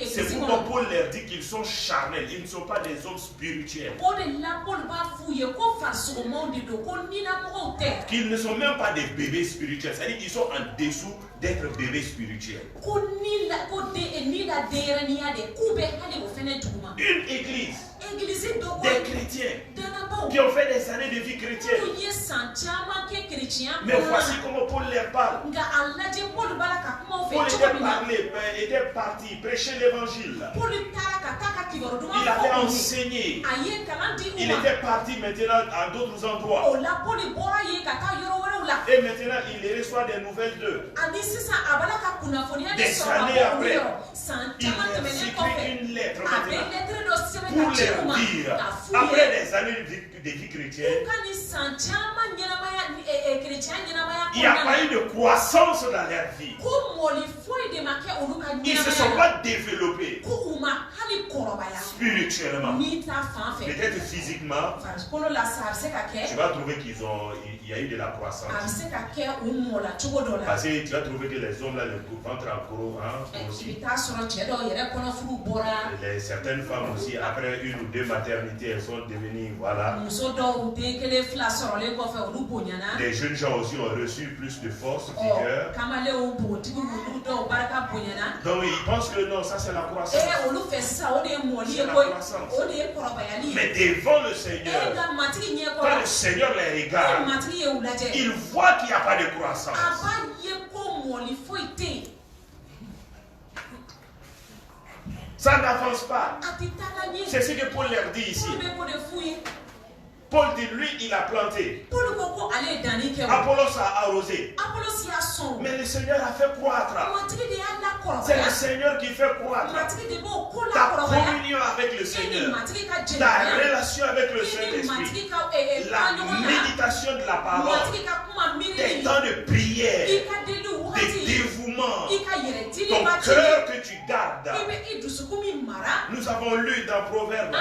C'est pourquoi Paul leur dit qu'ils sont charnels. Ils ne sont pas des hommes spirituels. Qu'ils ne sont même pas des bébés spirituels. C'est-à-dire qu'ils sont en dessous d'être bébés spirituels. Une église, des chrétiens qui ont fait des années de vie chrétienne, Mais voici comment Paul leur parle. Paul était parti prêcher l'évangile. Il avait enseigné. Il était parti maintenant à d'autres endroits. Et maintenant il reçoit des nouvelles d'eux. Des années après, il écrit une lettre pour leur dire, après des années de vie chrétienne, il n'y a pas eu de croissance dans leur vie. Ils ne se sont pas développés spirituellement. Peut-être physiquement, tu vas trouver qu'il y a eu de la croissance. Parce que tu vas trouver que les hommes là, le ventre en gros, aussi. Certaines femmes aussi, après une ou deux maternités, elles sont devenues, voilà. Les jeunes gens aussi ont reçu plus de force, vigueur. Donc ils pensent que non, ça c'est la croissance. C'est la croissance. Mais devant le Seigneur, quand le Seigneur les regarde, il voit qu'il n'y a pas de croissance. Ça n'avance pas. C'est ce que Paul leur dit ici. Paul dit, lui, il a planté. Apollos a arrosé. Mais le Seigneur a fait croître. C'est le Seigneur qui fait croître. Ta communion avec le Seigneur, ta relation avec le Saint-Esprit, la méditation de la parole, tes temps de prière, de dévouement, ton cœur que tu gardes. Nous avons lu dans Proverbes,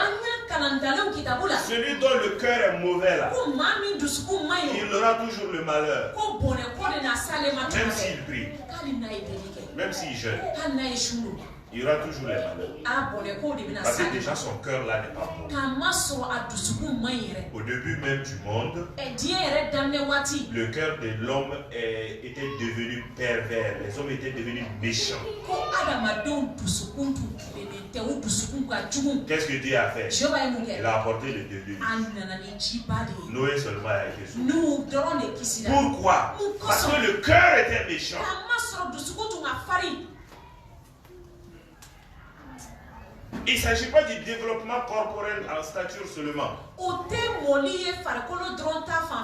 celui dont le cœur est mauvais là, il aura toujours le malheur. Même s'il prie, même s'il jeûne, il y aura toujours les malheurs. Parce que déjà son cœur là n'est pas bon. Au début même du monde, le cœur de l'homme était devenu pervers. Les hommes étaient devenus méchants. Qu'est-ce que Dieu a fait? Il a apporté le déluge. Noé seulement a été sauvé. Pourquoi? Parce que le cœur était méchant. Il ne s'agit pas du développement corporel en stature seulement.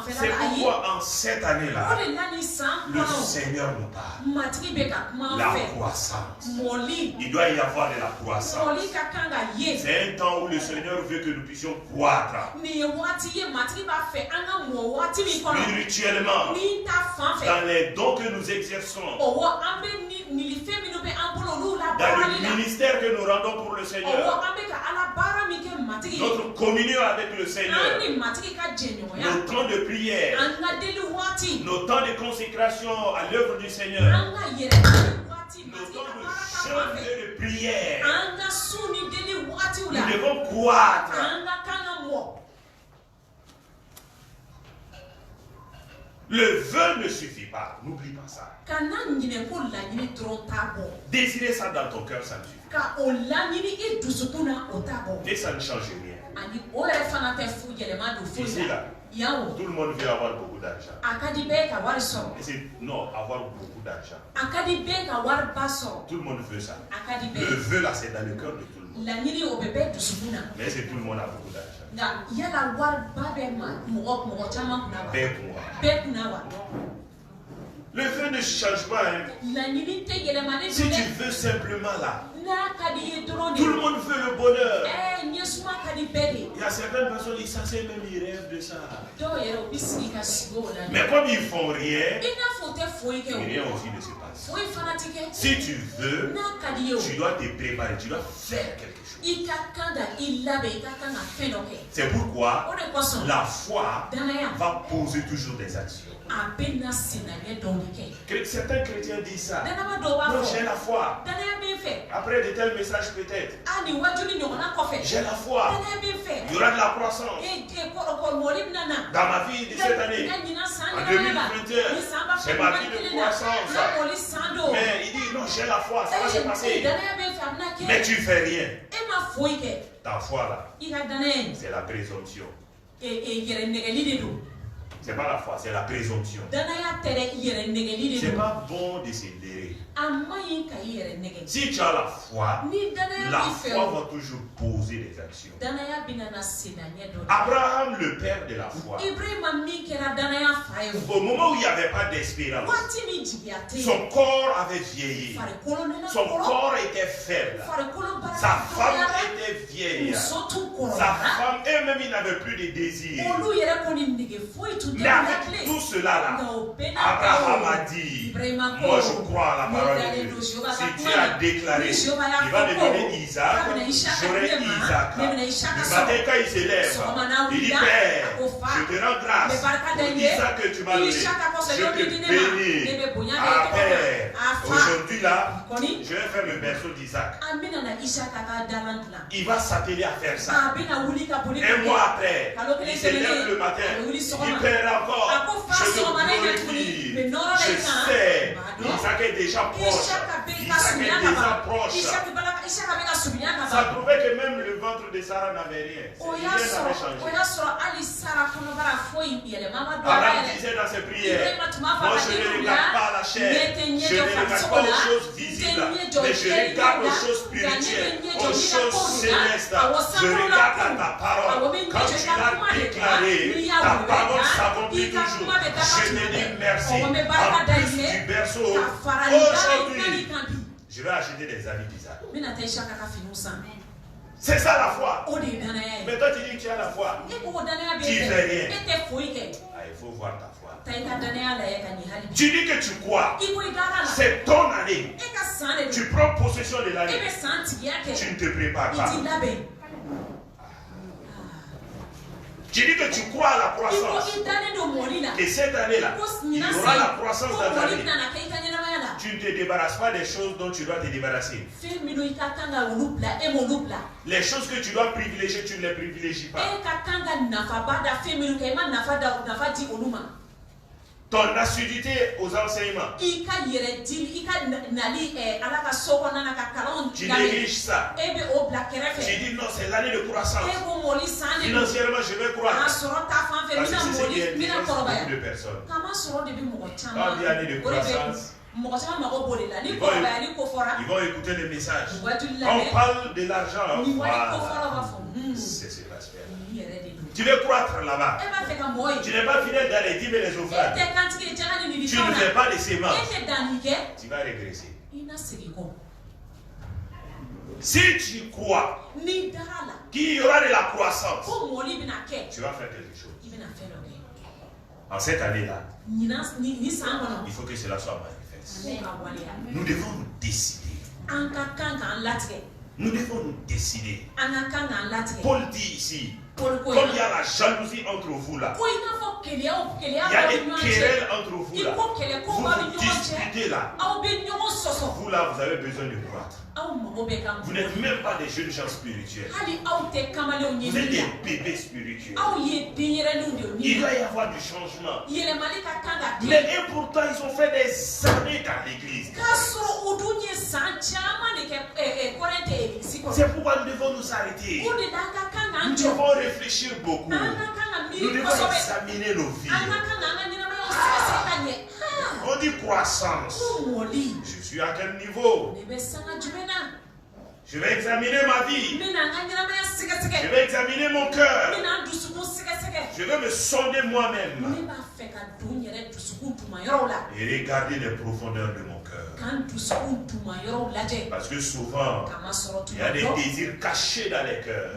C'est pourquoi en cette année-là, le Seigneur nous parle. La croissance. Il doit y avoir de la croissance. C'est un temps où le Seigneur veut que nous puissions croître. Spirituellement, dans les dons que nous exerçons, dans le ministère que nous rendons pour le Seigneur, notre communion avec le Seigneur, nos temps de prière, nos temps de consécration à l'œuvre du Seigneur, nos temps de jeûne et de prière, nous devons croître. Le vœu ne suffit pas, n'oublie pas ça. Désirer ça dans ton cœur, ça ne suffit pas. Et ça ne change rien. Ici, là, tout le monde veut avoir beaucoup d'argent. Non, avoir beaucoup d'argent. Tout le monde veut ça. Le vœu là, c'est dans le cœur de tout le monde. Mais c'est tout le monde a beaucoup d'argent. Le vœu ne change pas. Si tu veux simplement là, tout le monde veut le bonheur. Il y a certaines personnes qui s'asseyent même, ils rêvent de ça. Mais comme ils font rien, rien aussi ne se passe. Si tu veux, tu dois te préparer, tu dois faire quelque chose. C'est pourquoi la foi va poser toujours des actions. Certains chrétiens disent ça. Non, j'ai la foi. Après de tels messages peut-être. J'ai la foi. Il y aura de la croissance. Dans ma vie de cette année, en 2021, c'est ma vie de croissance. Mais il dit non, j'ai la foi, ça va se passer. Mais tu ne fais rien. Ta foi là, c'est la présomption. C'est pas la foi, c'est la présomption. C'est pas bon de se leurrer. Si tu as la foi va toujours poser des actions. Abraham, le père de la foi, au moment où il n'y avait pas d'espérance, son corps avait vieilli, son corps était faible, sa femme était vieille, sa femme elle-même il n'avait plus de désir. Mais avec tout cela là, Abraham a dit, moi je crois à la parole de Dieu. Si tu as déclaré, il va me donner Isaac, j'aurai Isaac. Le matin quand il se lève, il dit Père, je te rends grâce pour Isaac que tu m'as donné. Je te bénis. Ah Père, aujourd'hui là, je vais faire le berceau d'Isaac. Il va s'atteler à faire ça. Un mois après, il se lève le matin, il dit Père encore, je te glorifie. Je sais, Isaac est déjà proche. Isaac est déjà proche. Ça prouvait que même le ventre de Sarah n'avait rien. Rien n'avait changé. Abraham disait dans ses prières, moi je ne regarde pas la chair, je ne regarde pas aux choses visibles, mais je regarde aux choses spirituelles, aux choses célestes. Je regarde à ta parole. Quand tu l'as déclaré, ta parole s'accomplit toujours. Je te dis merci. En plus du berceau, aujourd'hui, je vais acheter des habits bizarres. C'est ça la foi. Mais toi tu dis que tu as la foi. Tu ne fais rien. Il faut voir ta foi. Tu dis que tu crois. C'est ton année. Tu prends possession de l'année. Tu ne te prépares pas. Tu dis que tu crois à la croissance. Et cette année-là, il y aura la croissance dans ta vie. Tu ne te débarrasses pas des choses dont tu dois te débarrasser. Les choses que tu dois privilégier, tu ne les privilégies pas. Ton assiduité aux enseignements. Tu négliges ça. Tu dis non, c'est l'année de croissance. Financièrement, je vais croire. Parce que c'est ce qui est beaucoup de personnes. Quand il y a l'année de croissance, ils vont écouter le message. Quand on parle de l'argent, c'est ce qui va se faire. Tu veux croître là-bas. Tu n'es pas fidèle dans les dîmes et les offrandes. Tu ne fais pas de sémences. Tu vas régresser. Si tu crois qu'il y aura de la croissance, tu vas faire quelque chose. En cette année-là, il faut que cela soit manifeste. Nous devons nous décider. Nous devons nous décider. Paul dit ici, comme il y a la jalousie entre vous là, il y a des querelles entre vous là, vous vous disputez là, vous là vous avez besoin de croître. Vous n'êtes même pas des jeunes gens spirituels, vous êtes des bébés spirituels. Il doit y avoir du changement. Mais et pourtant ils ont fait des années dans l'église. C'est pourquoi nous devons nous arrêter. Nous devons réfléchir beaucoup. Nous devons examiner nos vies. On dit croissance. Je suis à quel niveau? Je vais examiner ma vie. Je vais examiner mon cœur. Je vais me sonder moi-même. Et regarder les profondeurs de mon cœur. Parce que souvent, il y a des désirs cachés dans les cœurs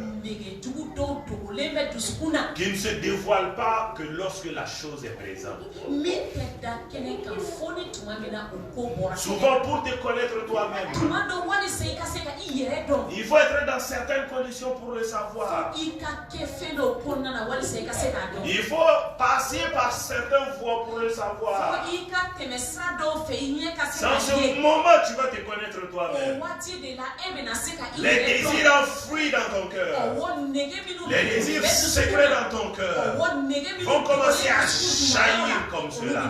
qui ne se dévoilent pas que lorsque la chose est présente. Souvent, pour te connaître toi-même, il faut être dans certaines conditions pour le savoir. Il faut passer par certaines voies pour le savoir. Sans ce moment, tu vas te connaître toi-même. Les désirs enfouis dans ton cœur, les désirs secrets dans ton cœur vont commencer à jaillir comme cela.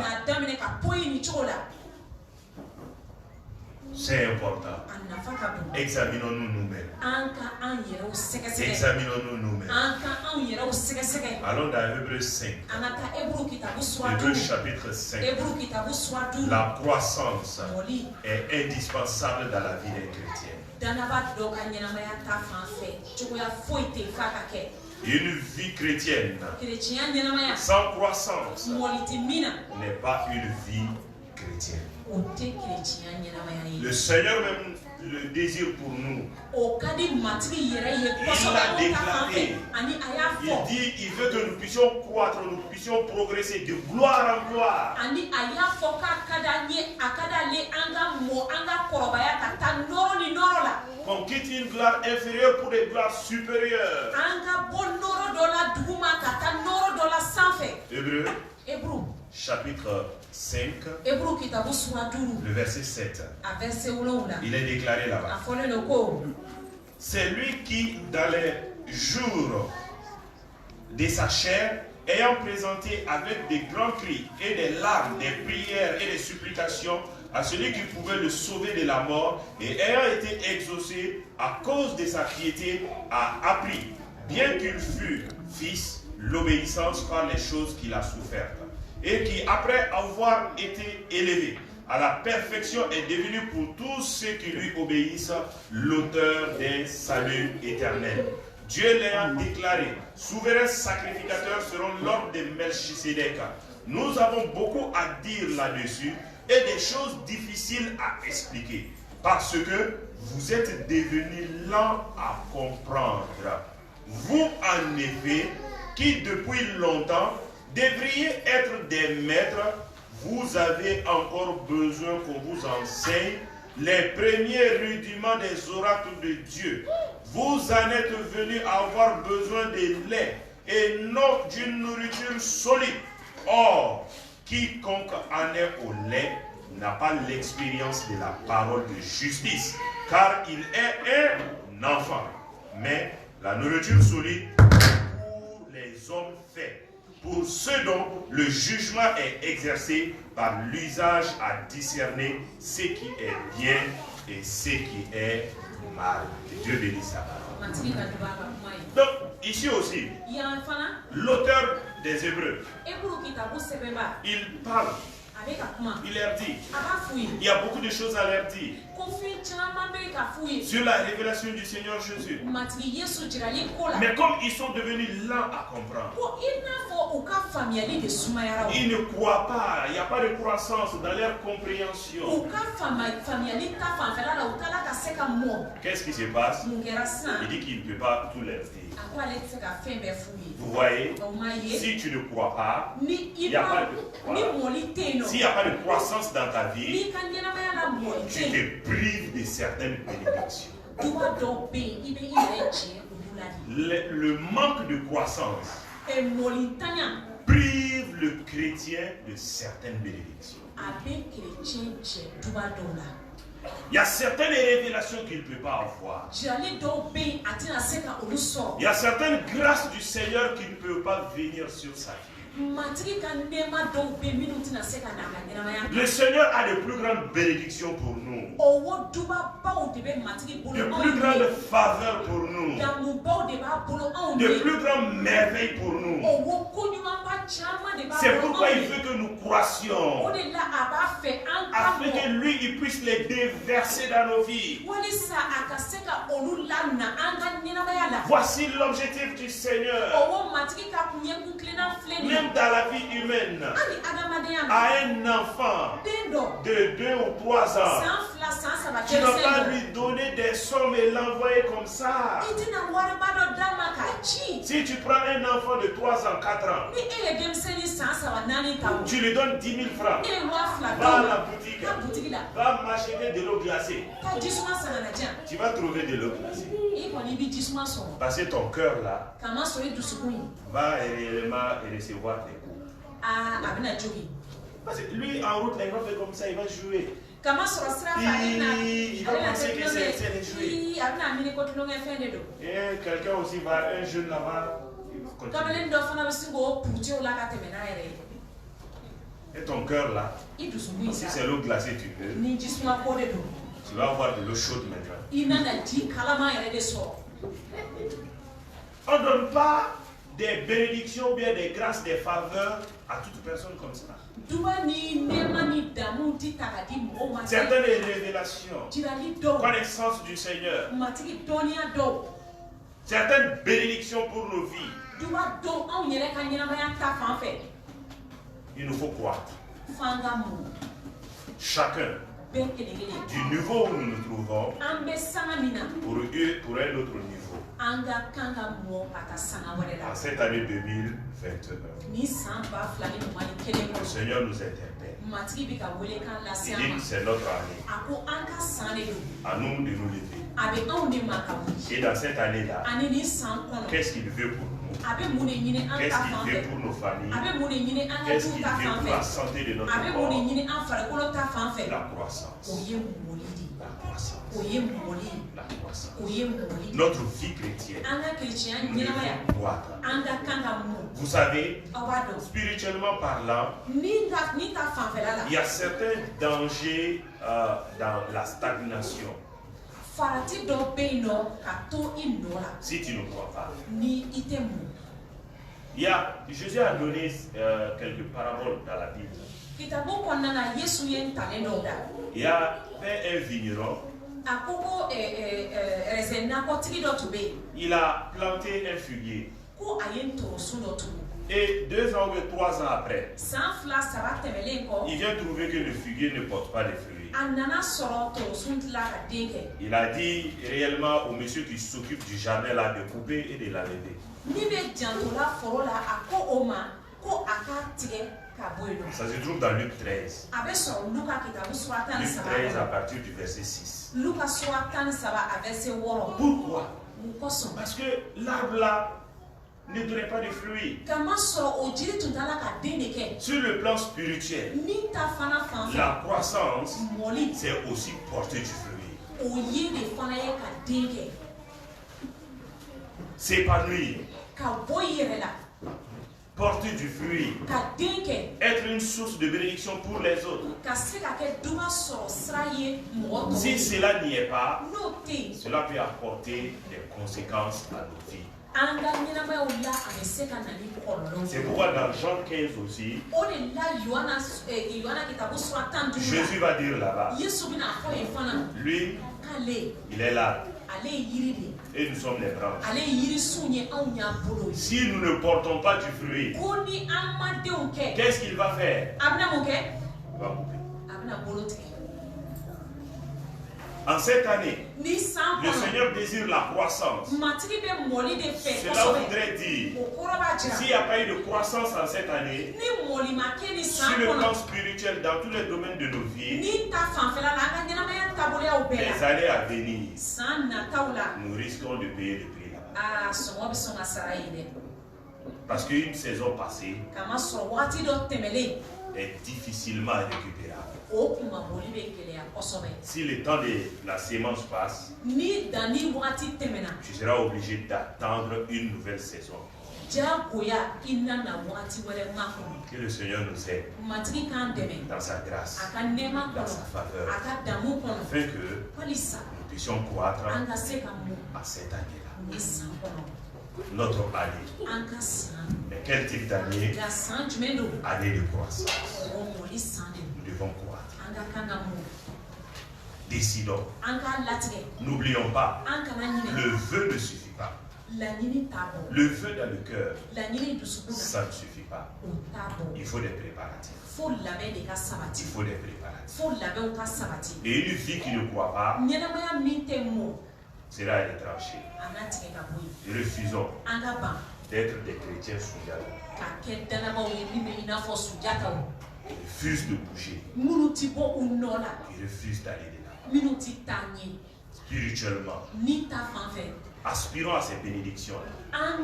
C'est important. Examinons-nous nous-mêmes. Examinons-nous nous-mêmes. Allons dans Hébreux 5. Hébreux chapitre 5. La croissance est indispensable dans la vie des chrétiens. Une vie chrétienne sans croissance n'est pas une vie chrétienne. Le Seigneur même le désire pour nous. Il l'a déclaré. Il dit, il veut que nous puissions croître, nous puissions progresser de gloire en gloire. Qu'on quitte une gloire inférieure pour des gloires supérieures. Hébreux chapitre 5, le verset 7. Il est déclaré là-bas. C'est lui qui, dans les jours de sa chair, ayant présenté avec des grands cris et des larmes, des prières et des supplications à celui qui pouvait le sauver de la mort, et ayant été exaucé à cause de sa piété, a appris, bien qu'il fût fils, l'obéissance par les choses qu'il a souffertes, et qui, après avoir été élevé à la perfection, est devenu pour tous ceux qui lui obéissent l'auteur des saluts éternels. Dieu l'ayant déclaré souverain sacrificateur selon l'ordre de Melchisédek. Nous avons beaucoup à dire là-dessus et des choses difficiles à expliquer, parce que vous êtes devenus lents à comprendre. Vous, en effet, qui depuis longtemps devriez être des maîtres, vous avez encore besoin qu'on vous enseigne les premiers rudiments des oracles de Dieu. Vous en êtes venus à avoir besoin de lait et non d'une nourriture solide. Or, quiconque en est au lait n'a pas l'expérience de la parole de justice, car il est un enfant. Mais la nourriture solide pour les hommes faits, pour ceux dont le jugement est exercé par l'usage à discerner ce qui est bien et ce qui est mal. Que Dieu bénisse sa parole. Donc, ici aussi, l'auteur des Hébreux, il parle, il leur dit, il y a beaucoup de choses à leur dire sur la révélation du Seigneur Jésus. Mais comme ils sont devenus lents à comprendre, ils ne croient pas, il n'y a pas de croissance dans leur compréhension. Qu'est-ce qui se passe? Il dit qu'il ne peut pas tout leur dire. Vous voyez, si tu ne crois pas, il n'y a pas de s'il n'y a pas de croissance dans ta vie, tu te prives de certaines bénédictions. Le manque de croissance prive le chrétien de certaines bénédictions. Il y a certaines révélations qu'il ne peut pas avoir. Il y a certaines grâces du Seigneur qui ne peuvent pas venir sur sa vie. Le Seigneur a de plus grandes bénédictions pour nous, de plus grandes faveurs pour nous, de plus grandes merveilles pour nous. C'est pourquoi il veut que nous croissions, afin que lui il puisse les déverser dans nos vies. Voici l'objectif du Seigneur. Même dans la vie humaine, à un enfant de 2 ou 3 ans, tu ne vas pas lui donner des sommes et l'envoyer comme ça. Si tu prends un enfant de 3 ans, 4 ans, tu lui donnes 10 000 francs, va à la boutique, va m'acheter de l'eau glacée. Tu vas trouver de l'eau glacée. Parce que ton cœur là va réellement recevoir des coups. Parce que lui en route, il va faire comme ça, il va jouer. Il va penser que c'est de jouer. Et quelqu'un aussi va, un jeune là-bas, il va continuer. Et ton cœur là, si c'est l'eau glacée tu veux, Tu vas avoir de l'eau chaude maintenant. On ne donne pas des bénédictions, bien des grâces, des faveurs à toute personne comme ça. Certaines révélations, connaissance du Seigneur, certaines bénédictions pour nos vies. Il nous faut croître. Chacun du niveau où nous nous trouvons pour un autre niveau. En cette année 2021, le Seigneur nous interpelle. Il dit que c'est notre année. À nous de nous lever. Et dans cette année-là, qu'est-ce qu'il veut pour nous? Qu'est-ce qu'il veut pour nos familles? Qu'est-ce qu'il veut pour la santé de notre corps? La croissance. La croissance. Notre vie chrétienne. Nous devons croître. Vous savez, spirituellement parlant, il y a certains dangers dans la stagnation. Si tu ne crois pas. Jésus a donné quelques paraboles dans la Bible. Il y a un vigneron. Il a planté un figuier. Et 2 ans ou 3 ans après, il vient trouver que le figuier ne porte pas de fruits. Il a dit réellement au monsieur qui s'occupe du jardin là de couper et de l'enlever. Ça se trouve dans Luc 13. Luc 13 à partir du verset 6. Pourquoi? Parce que l'arbre là ne donnait pas de fruits. Sur le plan spirituel, la croissance, c'est aussi porter du fruit. S'épanouir. Porter du fruit. Être une source de bénédiction pour les autres. Si cela n'y est pas, cela peut apporter des conséquences à nos vies. C'est pourquoi dans Jean 15 aussi, Jésus va dire là-bas, lui, il est là. Et nous sommes les branches. Si nous ne portons pas du fruit, qu'est-ce qu'il va faire? Il va couper. En cette année, le Seigneur désire la croissance. Cela voudrait dire, s'il n'y a pas eu de croissance en cette année, sur le plan spirituel, dans tous les domaines de nos vies, les années à venir, nous risquons de payer le prix là-bas. Parce qu'une saison passée est difficilement récupérable. Si le temps de la sémence passe, tu seras obligé d'attendre une nouvelle saison. Que le Seigneur nous aide dans sa grâce, dans sa faveur, afin que nous puissions croître à cette année-là. Notre année. Mais quel type d'année? Année de croissance. Nous devons croître. Décidons. N'oublions pas, le vœu ne suffit pas. Le vœu dans le cœur, ça ne suffit pas. Il faut des préparatifs. Il faut des préparatifs. Et une vie qui ne croit pas sera retranchée. Refusons d'être des chrétiens Sundiata. Ils refusent de bouger. Ils refusent d'aller de là. Spirituellement, aspirons à ces bénédictions afin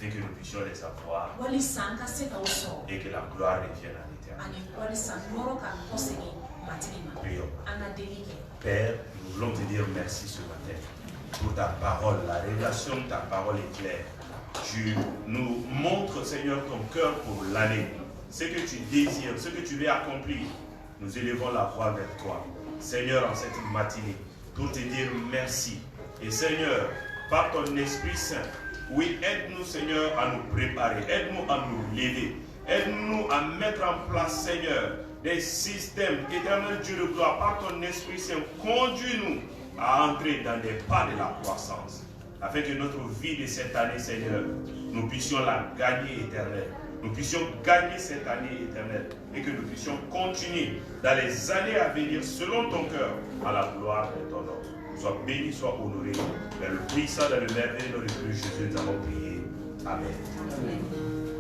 que nous puissions les avoir et que la gloire revienne à l'éternel. Prions. Père, nous voulons te dire merci ce matin pour ta parole. La révélation de ta parole est claire. Tu nous montres, Seigneur, ton cœur pour l'année. Ce que tu désires, ce que tu veux accomplir, nous élevons la voix vers toi. Seigneur, en cette matinée, pour te dire merci. Et Seigneur, par ton Esprit Saint, oui, aide-nous, Seigneur, à nous préparer, aide-nous à nous lever, aide-nous à mettre en place, Seigneur, des systèmes. Éternel Dieu de gloire, par ton Esprit Saint, conduis-nous à entrer dans les pas de la croissance, afin que notre vie de cette année, Seigneur, nous puissions la gagner éternelle. Nous puissions gagner cette année éternelle et que nous puissions continuer dans les années à venir selon ton cœur à la gloire de ton nom. Sois béni, sois honoré. Dans le puissant, dans le merveilleux nom de Jésus, nous avons prié. Amen. Amen.